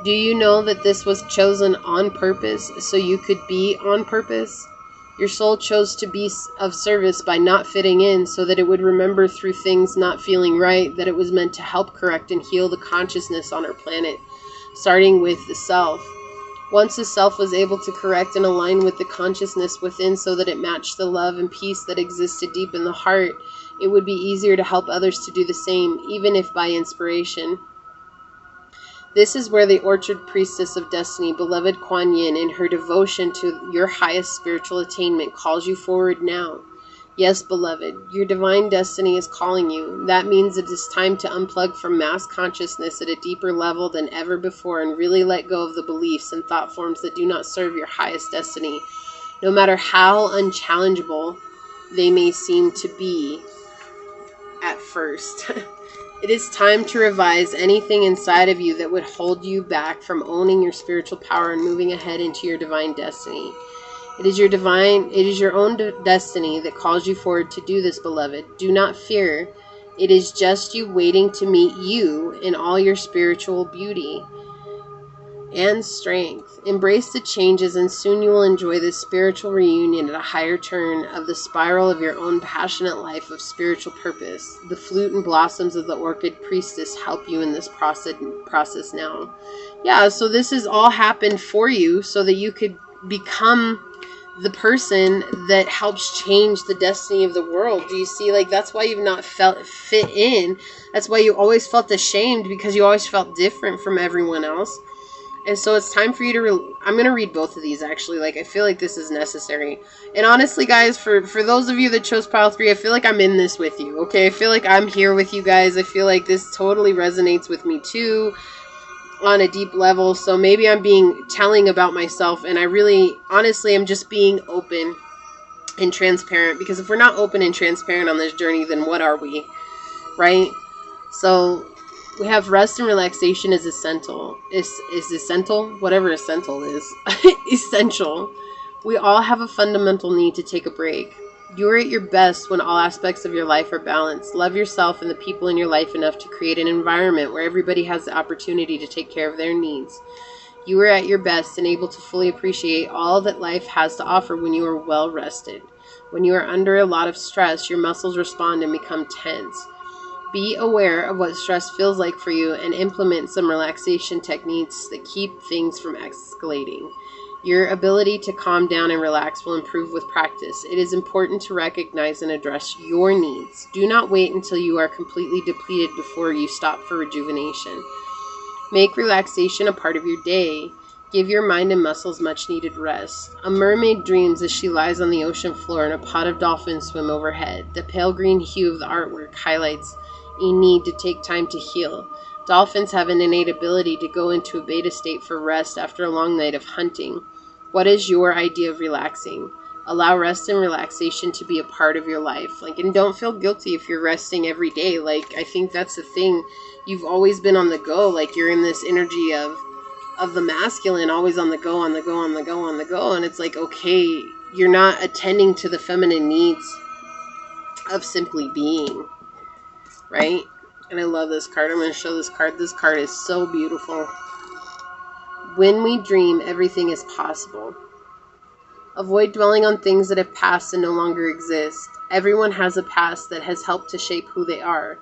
Do you know that this was chosen on purpose so you could be on purpose? Your soul chose to be of service by not fitting in so that it would remember through things not feeling right that it was meant to help correct and heal the consciousness on our planet, starting with the self. Once the self was able to correct and align with the consciousness within so that it matched the love and peace that existed deep in the heart, it would be easier to help others to do the same, even if by inspiration. This is where the Orchid Priestess of Destiny, beloved Kuan Yin, in her devotion to your highest spiritual attainment, calls you forward now. Yes, beloved, your divine destiny is calling you. That means it is time to unplug from mass consciousness at a deeper level than ever before and really let go of the beliefs and thought forms that do not serve your highest destiny, no matter how unchallengeable they may seem to be at first. It is time to revise anything inside of you that would hold you back from owning your spiritual power and moving ahead into your divine destiny. It is your own destiny that calls you forward to do this, beloved. Do not fear. It is just you waiting to meet you in all your spiritual beauty and strength. Embrace the changes, and soon you will enjoy this spiritual reunion at a higher turn of the spiral of your own passionate life of spiritual purpose. The flute and blossoms of the Orchid Priestess help you in this process now. Yeah, so this has all happened for you so that you could become the person that helps change the destiny of the world. Do you see? Like, that's why you've not felt fit in. That's why you always felt ashamed, because you always felt different from everyone else. And so it's time for you to I'm going to read both of these, actually. Like, I feel like this is necessary. And honestly, guys, for those of you that chose pile 3, I feel like I'm in this with you, okay? I feel like I'm here with you guys. I feel like this totally resonates with me, too, on a deep level. So maybe I'm being telling about myself, and I really, honestly, am just being open and transparent. Because if we're not open and transparent on this journey, then what are we, right? So we have rest and relaxation is essential. Is essential? Whatever essential is. Essential. We all have a fundamental need to take a break. You are at your best when all aspects of your life are balanced. Love yourself and the people in your life enough to create an environment where everybody has the opportunity to take care of their needs. You are at your best and able to fully appreciate all that life has to offer when you are well rested. When you are under a lot of stress, your muscles respond and become tense. Be aware of what stress feels like for you and implement some relaxation techniques that keep things from escalating. Your ability to calm down and relax will improve with practice. It is important to recognize and address your needs. Do not wait until you are completely depleted before you stop for rejuvenation. Make relaxation a part of your day. Give your mind and muscles much needed rest. A mermaid dreams as she lies on the ocean floor and a pod of dolphins swim overhead. The pale green hue of the artwork highlights a need to take time to heal. Dolphins have an innate ability to go into a beta state for rest after a long night of hunting. What is your idea of relaxing? Allow rest and relaxation to be a part of your life. And don't feel guilty if you're resting every day. I think that's the thing. You've always been on the go. You're in this energy of the masculine, always on the go, on the go, on the go, on the go. And it's okay, you're not attending to the feminine needs of simply being, right? And I love this card. I'm going to show this card. This card is so beautiful. When we dream, everything is possible. Avoid dwelling on things that have passed and no longer exist. Everyone has a past that has helped to shape who they are.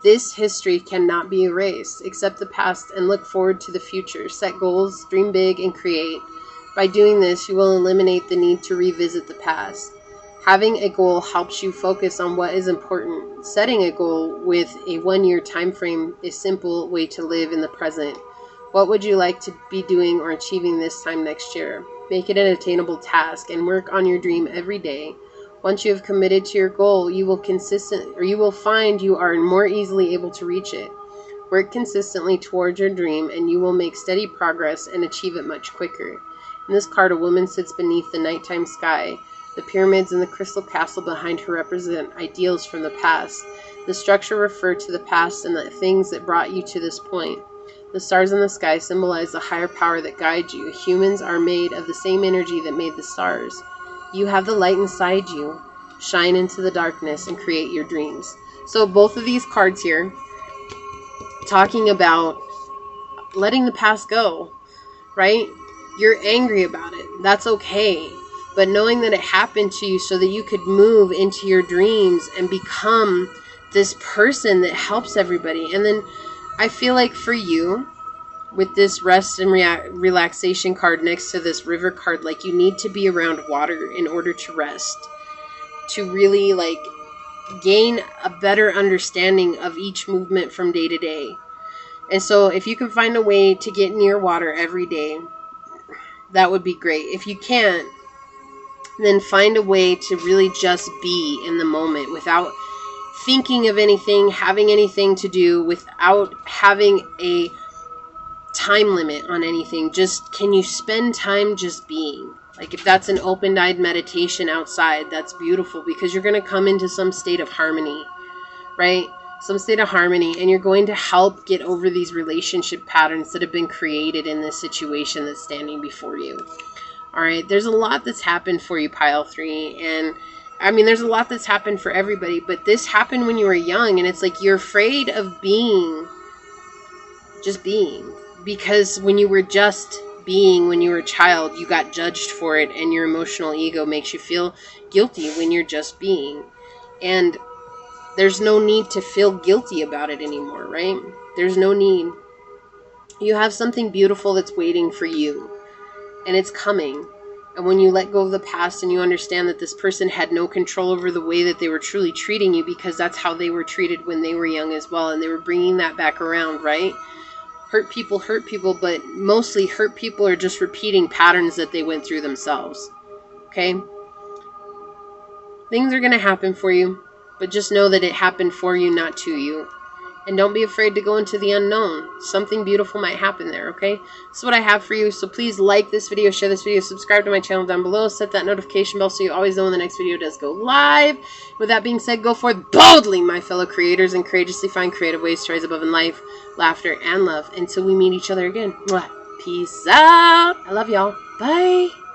This history cannot be erased. Accept the past and look forward to the future. Set goals, dream big, and create. By doing this, you will eliminate the need to revisit the past. Having a goal helps you focus on what is important. Setting a goal with a 1-year time frame is a simple way to live in the present. What would you like to be doing or achieving this time next year? Make it an attainable task and work on your dream every day. Once you have committed to your goal, you will find you are more easily able to reach it. Work consistently towards your dream and you will make steady progress and achieve it much quicker. In this card, a woman sits beneath the nighttime sky. The pyramids and the crystal castle behind her represent ideals from the past. The structure refers to the past and the things that brought you to this point. The stars in the sky symbolize the higher power that guides you. Humans are made of the same energy that made the stars. You have the light inside you. Shine into the darkness and create your dreams. So both of these cards here, talking about letting the past go, right? You're angry about it. That's okay. But knowing that it happened to you so that you could move into your dreams and become this person that helps everybody. And then I feel like for you, with this rest and relaxation card next to this river card, you need to be around water in order to rest. To really gain a better understanding of each movement from day to day. And so if you can find a way to get near water every day, that would be great. If you can't, then find a way to really just be in the moment without thinking of anything, having anything to do, without having a time limit on anything. Just, can you spend time just being? If that's an open-eyed meditation outside, that's beautiful because you're going to come into some state of harmony, right? Some state of harmony, and you're going to help get over these relationship patterns that have been created in this situation that's standing before you. All right, there's a lot that's happened for you, Pile 3, and there's a lot that's happened for everybody, but this happened when you were young, and it's you're afraid of just being, because when you were just being, when you were a child, you got judged for it, and your emotional ego makes you feel guilty when you're just being, and there's no need to feel guilty about it anymore, right? There's no need. You have something beautiful that's waiting for you. And it's coming. And when you let go of the past and you understand that this person had no control over the way that they were truly treating you, because that's how they were treated when they were young as well, and they were bringing that back around, right? Hurt people, but mostly hurt people are just repeating patterns that they went through themselves. Okay? Things are going to happen for you, but just know that it happened for you, not to you. And don't be afraid to go into the unknown. Something beautiful might happen there, okay? This is what I have for you. So please like this video, share this video, subscribe to my channel down below, set that notification bell so you always know when the next video does go live. With that being said, go forth boldly, my fellow creators, and courageously find creative ways to rise above in life, laughter, and love. Until we meet each other again. Peace out. I love y'all. Bye.